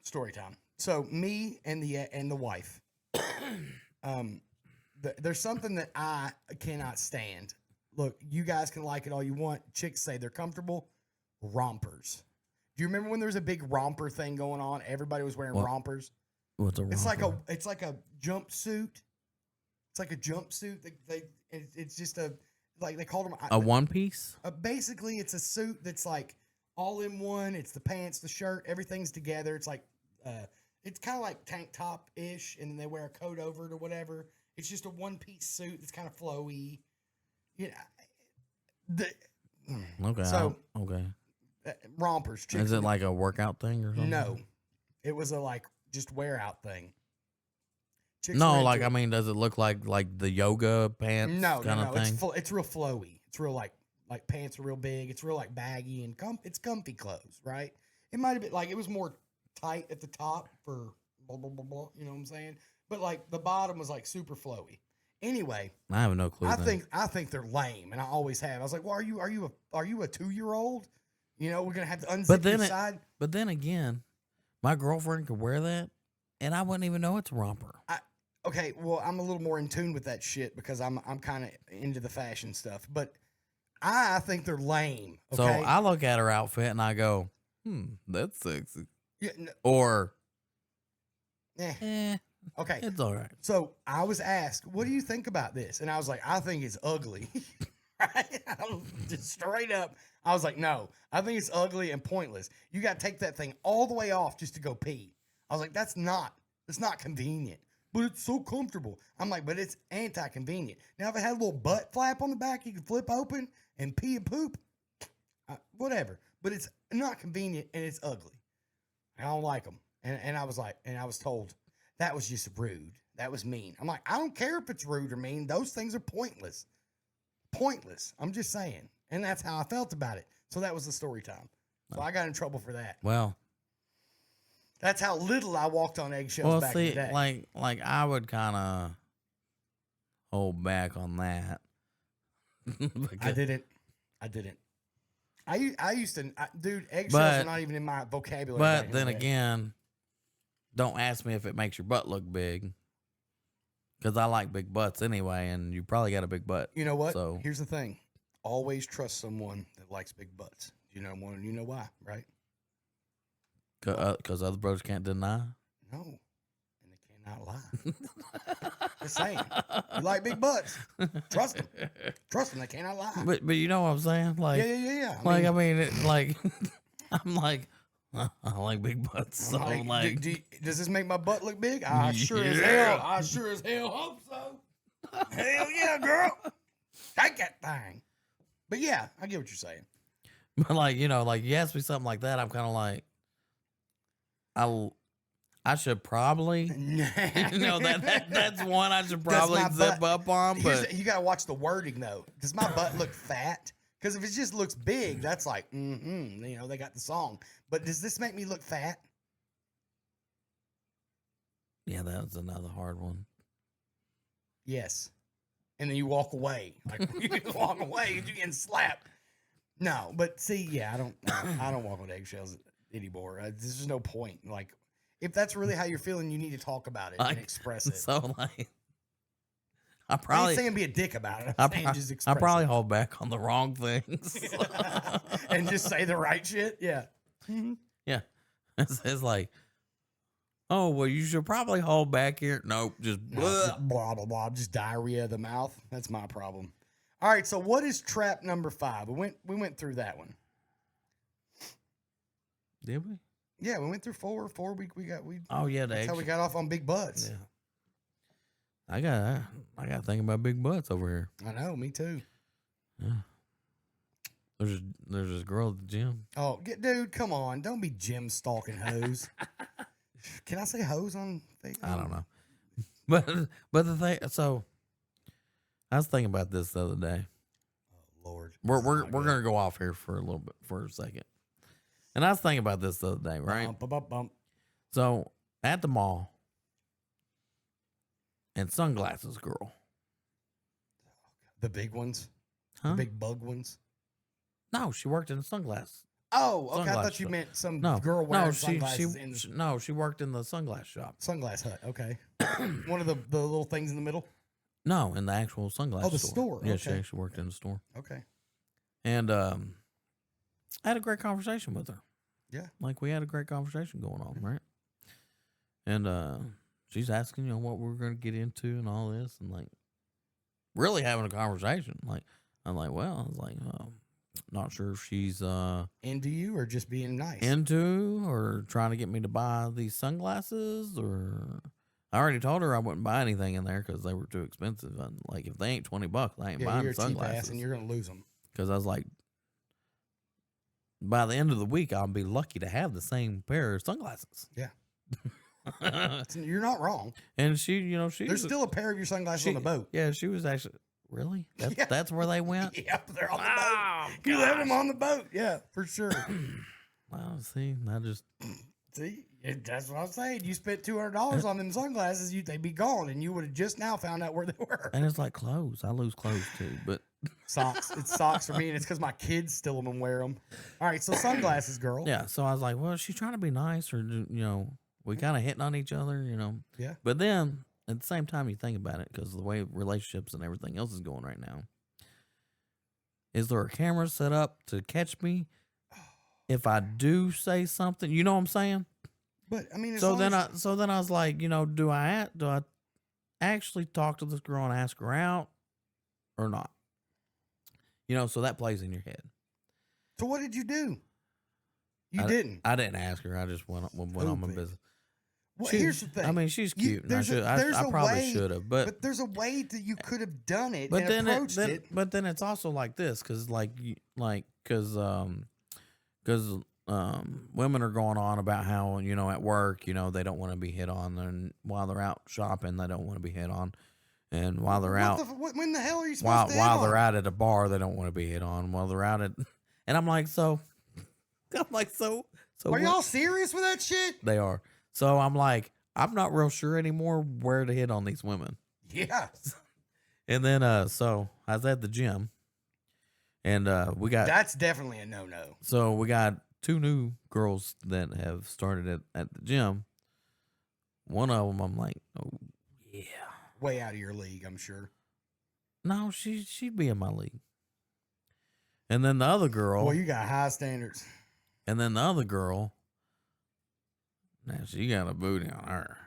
Story time. So me and the wife, there's something that I cannot stand. Look, you guys can like it all you want. Chicks say they're comfortable. Rompers. Do you remember when there was a big romper thing going on? Everybody was wearing What? rompers. What's a It's like romper? it's like a jumpsuit. It's like a jumpsuit. It's just like they called them a one piece? basically it's a suit that's like all in one. It's the pants, the shirt, everything's together. It's like it's kind of like tank top ish, and then they wear a coat over it or whatever. It's just a one piece suit that's kind of flowy. You know, Okay. So- okay. rompers. Chicks Is it would- like a workout thing or something? no? It was a like just wear out thing. Chicks No, were like into I it. mean, does it look like the yoga pants No, kind no, of no. thing? It's real flowy. It's real like pants are real big. It's real like baggy and it's comfy clothes, right? It might have been like it was more tight at the top for blah blah blah blah. You know what I'm saying? But like the bottom was like super flowy. Anyway, I have no clue. then. I think they're lame, and I always have. I was like, well, are you a 2-year-old? You know, we're gonna have to unzip then your it- side. But then again, my girlfriend could wear that, and I wouldn't even know it's a romper. Okay, well, I'm a little more in tune with that shit because I'm kind of into the fashion stuff, but I think they're lame. Okay? So I look at her outfit and I go, that's sexy. Yeah, Or, eh. Okay. it's all right. So I was asked, what do you think about this? And I was like, I think it's ugly. Right? I was just straight up. I was like, no, I think it's ugly and pointless. You got to take that thing all the way off just to go pee. I was like, it's not convenient, but it's so comfortable. I'm like, but it's anti-convenient. Now, if it had a little butt flap on the back, you could flip open and pee and poop, whatever. But it's not convenient and it's ugly. I don't like them. And I was like, and I was told that was just rude. That was mean. I'm like, I don't care if it's rude or mean. Those things are pointless. Pointless. I'm just saying. And that's how I felt about it. So that was the story time. So I got in trouble for that. Well, That's how little I walked on eggshells back in see, the day. like I would kind of hold back on that. I Because- didn't. I used to, dude, eggshells But- are not even in my vocabulary. But back in the then day. again, don't ask me if it makes your butt look big. Because I like big butts anyway, and you probably got a big butt. You know what? So- Here's the thing. Always trust someone that likes big butts. You know one, you know why, right? Because other brothers can't deny. No. And they cannot lie. Just saying. You like big butts. Trust them. Trust them. They cannot lie. But you know what I'm saying? Like, Yeah. I mean, I'm like, I like big butts. So I'm like, does this make my butt look big? I sure as Yeah. hell hope so. Hell yeah, girl. Take that thing. But yeah, I get what you're saying. but like, you know, like you ask me something like that, I'm kind of like, I should probably, you know, that's one I should probably my zip butt- up on. But You got to watch the wording though. Does my butt look fat? Because if it just looks big, that's like, you know, they got the song. But does this make me look fat? yeah, that was another hard one. Yes. And then you walk away. Like you walk away, you're getting slapped. No, but see, yeah, I don't walk on eggshells anymore. There's just no point. Like, if that's really how you're feeling, you need to talk about it and Like, express it. So like, I I ain't probably saying be a dick about it. I, I'm saying just I express probably it. hold back on the wrong things. And just say the right shit. Yeah. Yeah. It's like, oh, well, you should probably hold back here. Nope, just No, blah. just blah blah blah. Just diarrhea of the mouth. That's my problem. All right. So what is trap number 5? We went through that one. Did we? Yeah, we went through 4. We Oh, yeah, the that's how we egg. got off on big butts. Yeah. I got to think about big butts over here. I know. Me too. Yeah. There's this girl at the gym. Oh, dude, come on. Don't be gym stalking hoes. Can I say hoes on Facebook? I don't know. But the thing, so I was thinking about this the other day. Oh, Lord. We're This is not good. gonna go off here for a little bit for a second. And I was thinking about this the other day, right? Bump, bump, bump. So at the mall, and sunglasses girl. The big ones? Huh? The big bug ones? No, she worked in the sunglass. Oh, okay. I Sunglass thought you shop. meant some No, girl wearing no, she sunglasses in the no, she worked in the sunglass shop. sunglass hut. Okay. One of the little things in the middle? No, in the actual sunglass Oh, the store. store, Yeah, she okay. actually worked in the store. Okay. And I had a great conversation with her. Yeah. Like we had a great conversation going on, right? And she's asking, what we're gonna get into and all this, and like really having a conversation. Like I'm like, well, I was like, not sure if she's Into you or just being nice? into or trying to get me to buy these sunglasses, or I already told her I wouldn't buy anything in there because they were too expensive. And like, if they ain't $20, I ain't yeah, buying you're a cheap ass sunglasses. and you're going to lose them. Because I was like, by the end of the week, I'll be lucky to have the same pair of sunglasses. Yeah. You're not wrong. And she, she There's still a pair of your sunglasses on the boat. Yeah, she was actually really. Yeah. That's where they went. Yep, they're on the Oh, boat. You left them gosh. on the boat. Yeah, for sure. Well, see, I just See, that's what I'm saying. You spent $200 on them sunglasses, they'd be gone, and you would have just now found out where they were. and it's like clothes. I lose clothes too, but Socks. It's socks for me, and it's because my kids steal them and wear them. All right, so sunglasses, girl. yeah. So I was like, well, she's trying to be nice, or we kind of hitting on each other, Yeah. But then at the same time, you think about it because the way relationships and everything else is going right now. Is there a camera set up to catch me if I do say something? You know what I'm saying? But I mean, as So long then as- I was like, do I actually talk to this girl and ask her out or not? So that plays in your head. So what did you do? You I- didn't. I didn't ask her. I just went on my Stupid. business. Well, She- here's the thing. I mean, she's You- cute. And I there's a- should. there's I a probably way- should have, but there's a way that you could have done it but and then approached it. but then it's also like this because women are going on about how at work they don't want to be hit on, and while they're out shopping they don't want to be hit on, and while they're out When the hell are you supposed while to hit while on? they're out at a bar they don't want to be hit on while they're out at, and I'm like so Are what- y'all serious with that shit? they are. So I'm like, I'm not real sure anymore where to hit on these women. Yeah. And then so I was at the gym, and we got That's definitely a no-no. so we got 2 new girls that have started at the gym. One of them, I'm like, oh yeah, Way out of your league, I'm sure. no, she'd be in my league. And then the other girl, Boy, you got high standards. now she got a booty on her.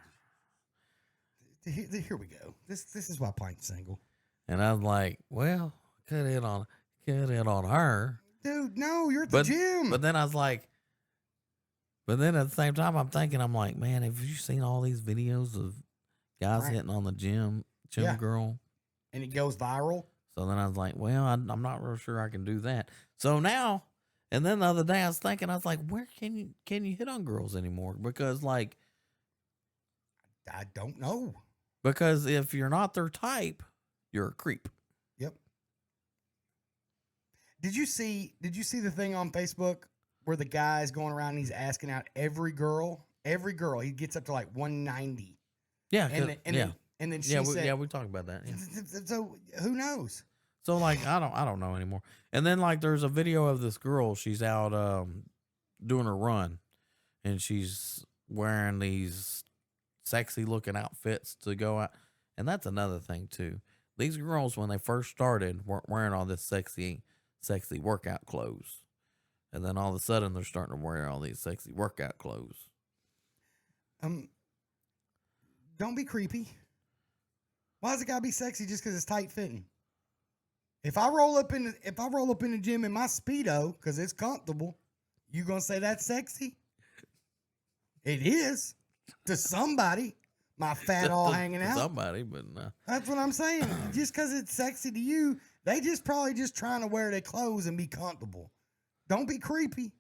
Here we go. This is why Pike's single. And I was like, well, could hit on her. Dude, no, you're at the gym. But then I was like, but then at the same time, I'm like, man, have you seen all these videos of guys Right. hitting on the gym Yeah. girl? And it goes viral. So then I was like, well, I'm not real sure I can do that. So now, and then the other day I was thinking, I was like, where can you hit on girls anymore? Because I don't know. because if you're not their type, you're a creep. Yep. Did you see the thing on Facebook where the guy's going around and he's asking out every girl? Every girl. He gets up to like 190. Yeah, And, yeah. And then she Yeah, said, we talked about that. Yeah. so who knows? So like I don't know anymore. And then like there's a video of this girl. She's out doing her run, and she's wearing these sexy looking outfits to go out. And that's another thing too. These girls, when they first started, weren't wearing all this sexy workout clothes, and then all of a sudden they're starting to wear all these sexy workout clothes. Don't be creepy. Why does it gotta be sexy just because it's tight fitting? If I roll up in the gym in my Speedo because it's comfortable, you gonna say that's sexy? It is to somebody. My fat all hanging out. Somebody, but That's what I'm saying. Just because it's sexy to you, they just probably just trying to wear their clothes and be comfortable. Don't be creepy.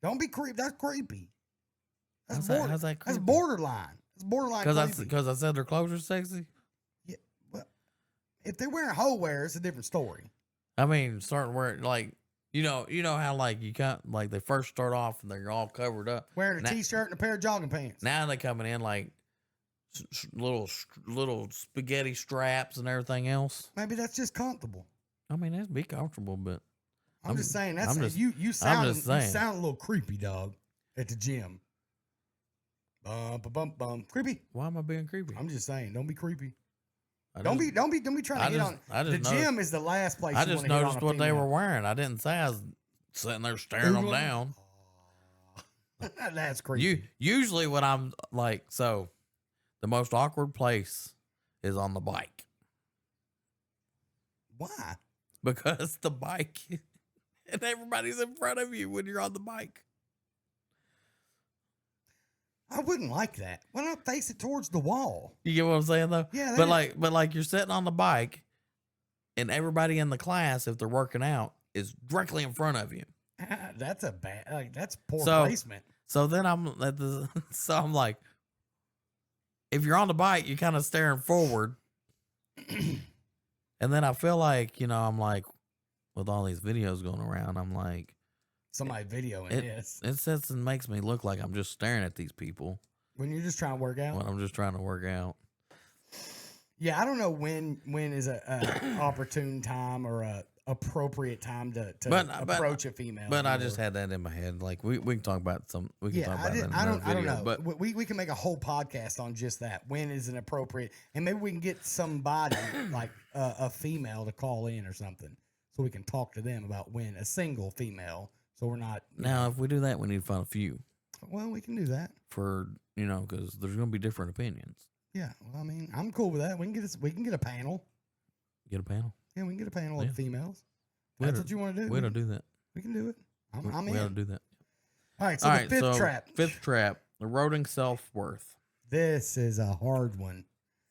Don't be creepy. That's creepy. how's that That's creepy? borderline. It's borderline creepy. Because I said their clothes are sexy. Yeah, well, if they're wearing hoe wear, it's a different story. I mean, starting wearing like you know how like you got like they first start off and they're all covered up. Wearing a Now- t-shirt and a pair of jogging pants. Now they coming in like little spaghetti straps and everything else. Maybe that's just comfortable. I mean, that's be comfortable, but I'm just saying that's I'm just- you sound just saying. a little creepy, dog, at the gym. Bum. Creepy. why am I being creepy? I'm just saying, don't be creepy. I Don't just- be trying to I hit just- on. I The just noticed- gym is the last place. I you just wanna hit on noticed a what they were female. wearing. I didn't say I was sitting there staring them Oogling. down. That's creepy. Usually when I'm like, so the most awkward place is on the bike Why? because the bike and everybody's in front of you when you're on the bike. I wouldn't like that. Why not face it towards the wall? You get what I'm saying though? Yeah, But like you're sitting on the bike and everybody in the class, if they're working out, is directly in front of you. That's a bad. That's poor So- placement. So then so I'm like, if you're on the bike, you're kind of staring forward. And then I feel like, I'm like, with all these videos going around, I'm like, Somebody videoing it, this it sits and makes me look like I'm just staring at these people when you're just trying to work out. when I'm just trying to work out. Yeah, I don't know when is a opportune time or a appropriate time to approach a female. But I or- just had that in my head. Like we can talk about we can talk about that in I another don't video. know. But We can make a whole podcast on just that. When is an appropriate, and maybe we can get somebody like a female to call in or something, so we can talk to them about when a single female. So we're not. now, if we do that, we need to find a few Well, we can do that. for because there's going to be different opinions. Yeah. Well, I mean, I'm cool with that. We can get a panel. Get a panel. Yeah, we can get a panel Yeah. of females. We That's oughta- what you want to do. We don't do that. We can do it. I'm we ought to in. do that. All right. So All the right, fifth so trap. Fifth trap. Eroding self-worth. This is a hard one.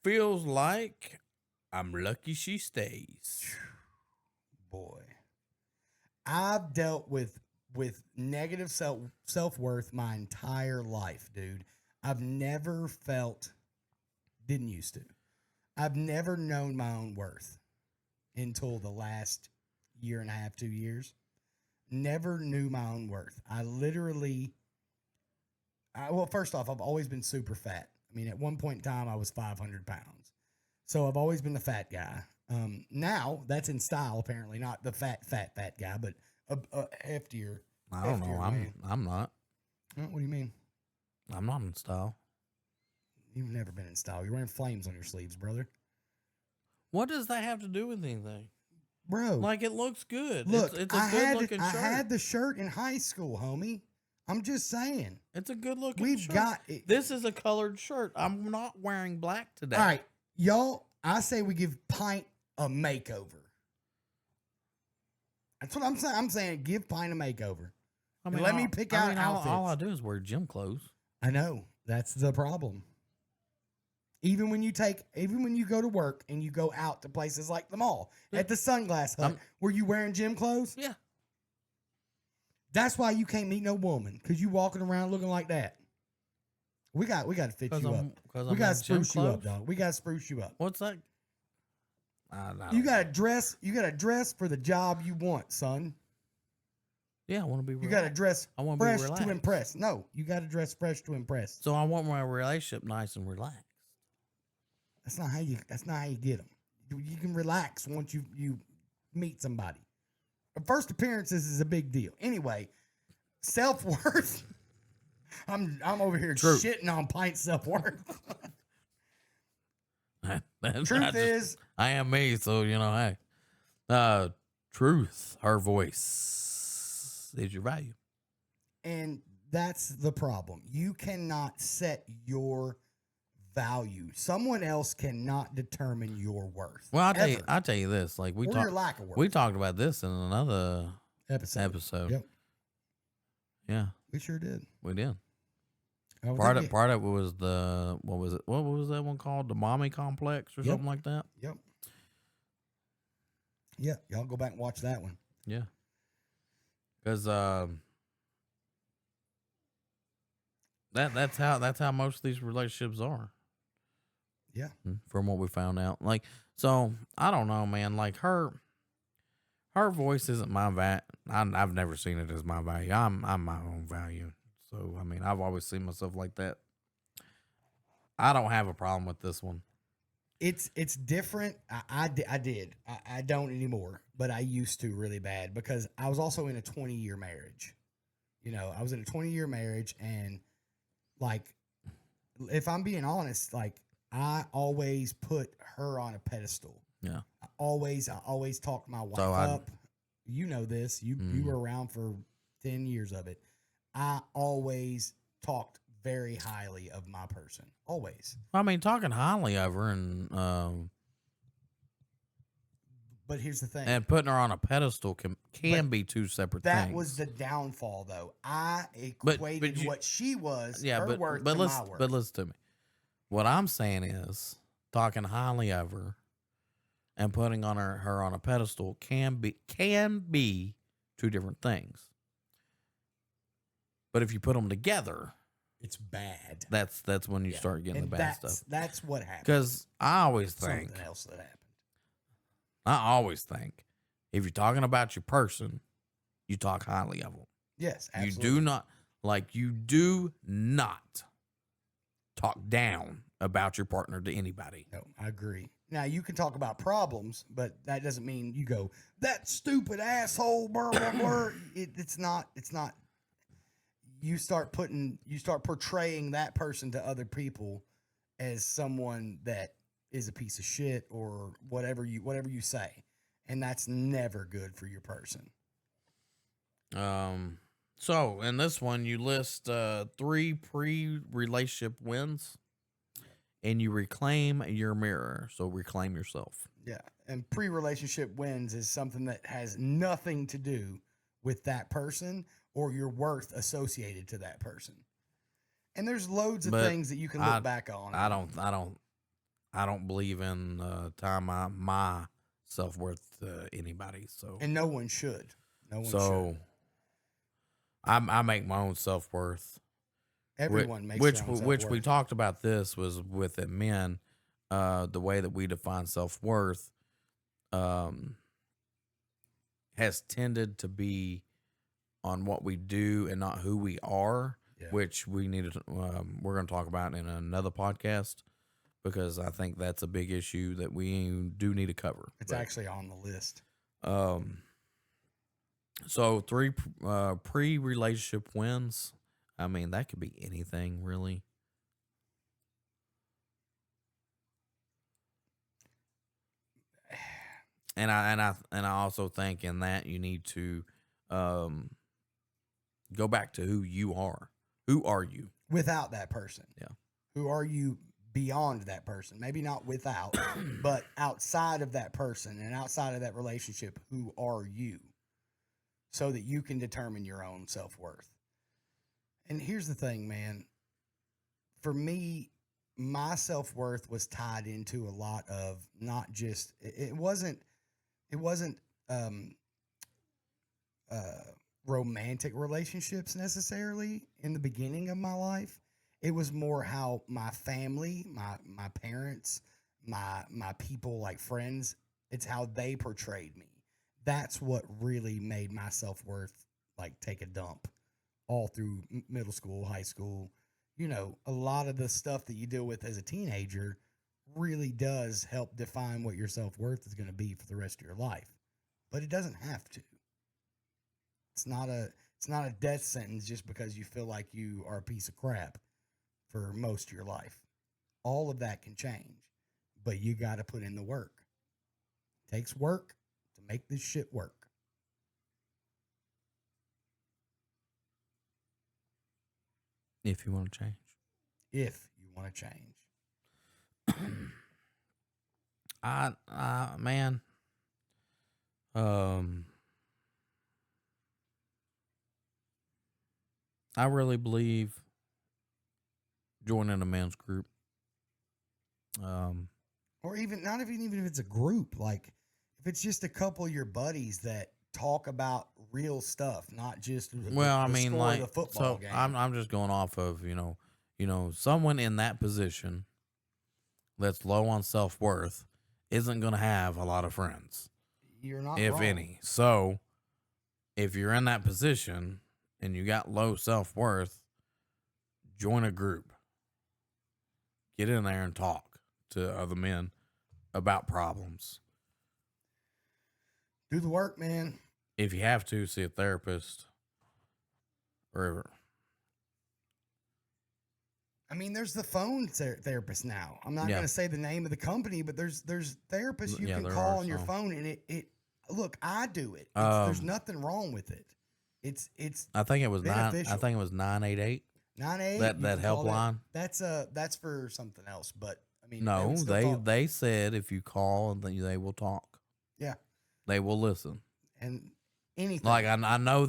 Feels like I'm lucky she stays. Boy, I've dealt with negative self-worth my entire life, dude. I've never didn't used to. I've never known my own worth until the last year and a half, 2 years. Never knew my own worth. Well, first off, I've always been super fat. I mean, at one point in time, I was 500 pounds. So I've always been the fat guy. Now that's in style, apparently, not the fat guy, but a heftier. I don't know. Heftier man. I'm not. What do you mean? I'm not in style. You've never been in style. You're wearing flames on your sleeves, brother. What does that have to do with anything? Bro, Like it looks good. look, it's a I good looking had shirt. I had the shirt in high school, homie. I'm just saying. It's a good looking We've shirt. got it. This is a colored shirt. I'm not wearing black today. All right, y'all. I say we give Pint a makeover. That's what I'm saying. I'm saying give Pint a makeover. I Let me pick out all I outfits. do is wear gym clothes. I know that's the problem. Even when you go to work and you go out to places like the mall, at the Sunglass Hut, were you wearing gym clothes? Yeah. That's why you can't meet no woman, because you walking around looking like that. We got to fit you up. We got to spruce you up, dog. We got to spruce you up. What's that? You got to dress. You got to dress for the job you want, son. Yeah, I want to be. You got to dress I want to be fresh relaxed. to impress. No, you got to dress fresh to impress. So I want my relationship nice and relaxed. That's not how you get them. You can relax once you meet somebody. First appearances is a big deal. Anyway, self-worth. I'm over here True. shitting on Pint's self-worth. I Truth is, I am me, so hey. Truth, her voice is your value. and that's the problem. You cannot set your value. Someone else cannot determine your worth. Well, ever. I'll tell you this. Like or your lack of worth. we talked about this in another episode. Yep, Yeah, we sure did. we did. Oh, Part thank of it was the what was that one called? The mommy complex or Yep. something like that. you. Yep. Yeah, y'all go back and watch that one. Yeah. Because that's how most of these relationships are. Yeah. From what we found out. Like, so I don't know, man. Like her voice isn't my value. I've never seen it as my value. I'm my own value. So I mean, I've always seen myself like that. I don't have a problem with this one. It's different. I did. I don't anymore, but I used to really bad because I was also in a 20-year marriage. I was in a 20-year marriage, and like, if I'm being honest, like I always put her on a pedestal. Yeah. I always talked my wife up. You know this. You were around for 10 years of it. I always talked very highly of my person. Always. I mean, talking highly of her and But here's the thing. and putting her on a pedestal can be two separate things. That was the downfall, though. I equated what she was, her worth, to my worth. But listen to me. What I'm saying is, talking highly of her and putting her on a pedestal can be two different things. But if you put them together, it's bad. That's when you start getting the bad stuff. That's what happened. Because I always think something else that happened. I always think if you're talking about your person, you talk highly of them. Yes, absolutely. You do not talk down about your partner to anybody. No, I agree. Now you can talk about problems, but that doesn't mean you go, that stupid asshole, blah, blah, blah. It's not. You start portraying that person to other people as someone that is a piece of shit or whatever you say. And that's never good for your person. So in this one, you list 3 pre-relationship wins, and you reclaim your mirror. So reclaim yourself. Yeah, and pre-relationship wins is something that has nothing to do with that person or your worth associated to that person. And there's loads of things that you can look back on. I don't believe in tying my self-worth to anybody. So and no one should. should. I make my own self-worth. Everyone makes their own self-worth. Which we talked about. This was with the men. The way that we define self-worth has tended to be on what we do and not who we are, which we needed. We're going to talk about in another podcast because I think that's a big issue that we do need to cover. It's actually on the list. So 3 pre-relationship wins. I mean, that could be anything really. And I also think in that you need to go back to who you are. Who are you without that person? Yeah. Who are you beyond that person? Maybe not without, but outside of that person and outside of that relationship, who are you? So that you can determine your own self-worth. And here's the thing, man. For me, my self-worth was tied into a lot of not just it wasn't romantic relationships necessarily in the beginning of my life. It was more how my family, my parents, my people, like friends, it's how they portrayed me. That's what really made my self-worth like take a dump all through middle school, high school. A lot of the stuff that you deal with as a teenager really does help define what your self-worth is going to be for the rest of your life. But it doesn't have to. It's not a death sentence just because you feel like you are a piece of crap for most of your life. All of that can change, but you got to put in the work. It takes work to make this shit work. If you want to change. If you want to change. Man. I really believe joining a men's group. Or even not even if it's a group, like if it's just a couple of your buddies that talk about real stuff, not just Well, I the mean, score of like, the football so game. I'm just going off of someone in that position that's low on self-worth isn't going to have a lot of friends, You're not if wrong. any. So if you're in that position and you got low self-worth, join a group. Get in there and talk to other men about problems. Do the work, man. If you have to, see a therapist. Or I mean, there's the phone therapist now. I'm not Yeah. going to say the name of the company, but there's therapists you Yeah, can there call are on your some. phone, and it look, I do it. There's Um, nothing wrong with it. It's I think it was beneficial. 988. 988 That helpline. That's for something else, but I mean, No, would still talk. they said if you call, they will talk. Yeah, They will listen. and anything Like I know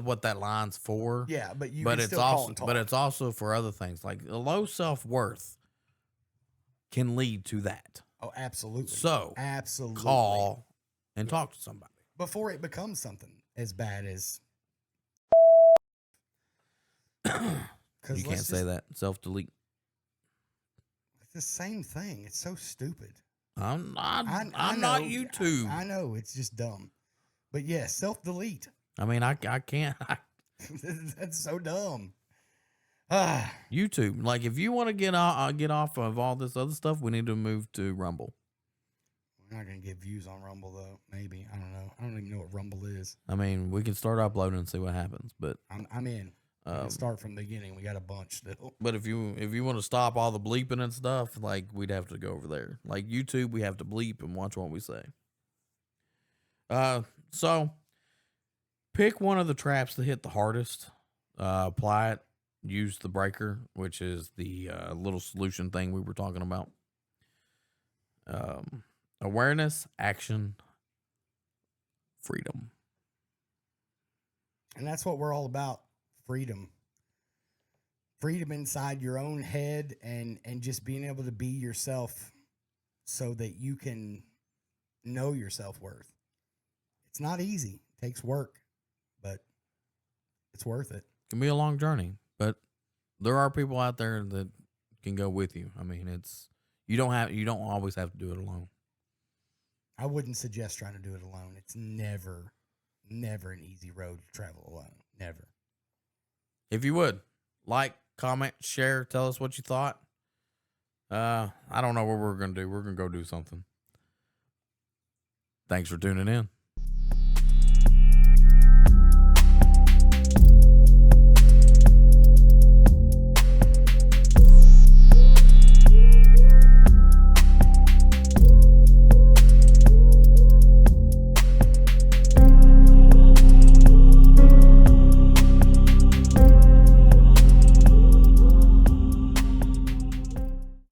what that line's for. yeah, but you but can it's still call also and talk. but it's also for other things. Like a low self-worth can lead to that. Oh, absolutely. So Absolutely. call and talk to somebody. Before it becomes something as bad as. You can't say that. Self-delete. It's the same thing. It's so stupid. I'm not know, YouTube. I know it's just dumb, but yeah, self-delete. I mean, I can't. That's so dumb. Ah, YouTube. Like, if you want to get off of all this other stuff, we need to move to Rumble. we're not gonna get views on Rumble though. Maybe I don't know. I don't even know what Rumble is. I mean, we can start uploading and see what happens. But I'm in. We can start from the beginning. We got a bunch still. but if you want to stop all the bleeping and stuff, like we'd have to go over there. Like YouTube, we have to bleep and watch what we say. So pick one of the traps that hit the hardest. Apply it. Use the breaker, which is the little solution thing we were talking about. Awareness, action, freedom. And that's what we're all about. Freedom. Freedom inside your own head and just being able to be yourself so that you can know your self-worth. It's not easy. It takes work, but it's worth it. It can be a long journey, but there are people out there that can go with you. I mean, you don't always have to do it alone. I wouldn't suggest trying to do it alone. It's never an easy road to travel alone. Never. If you would, like, comment, share, tell us what you thought. I don't know what we're going to do. We're going to go do something. Thanks for tuning in.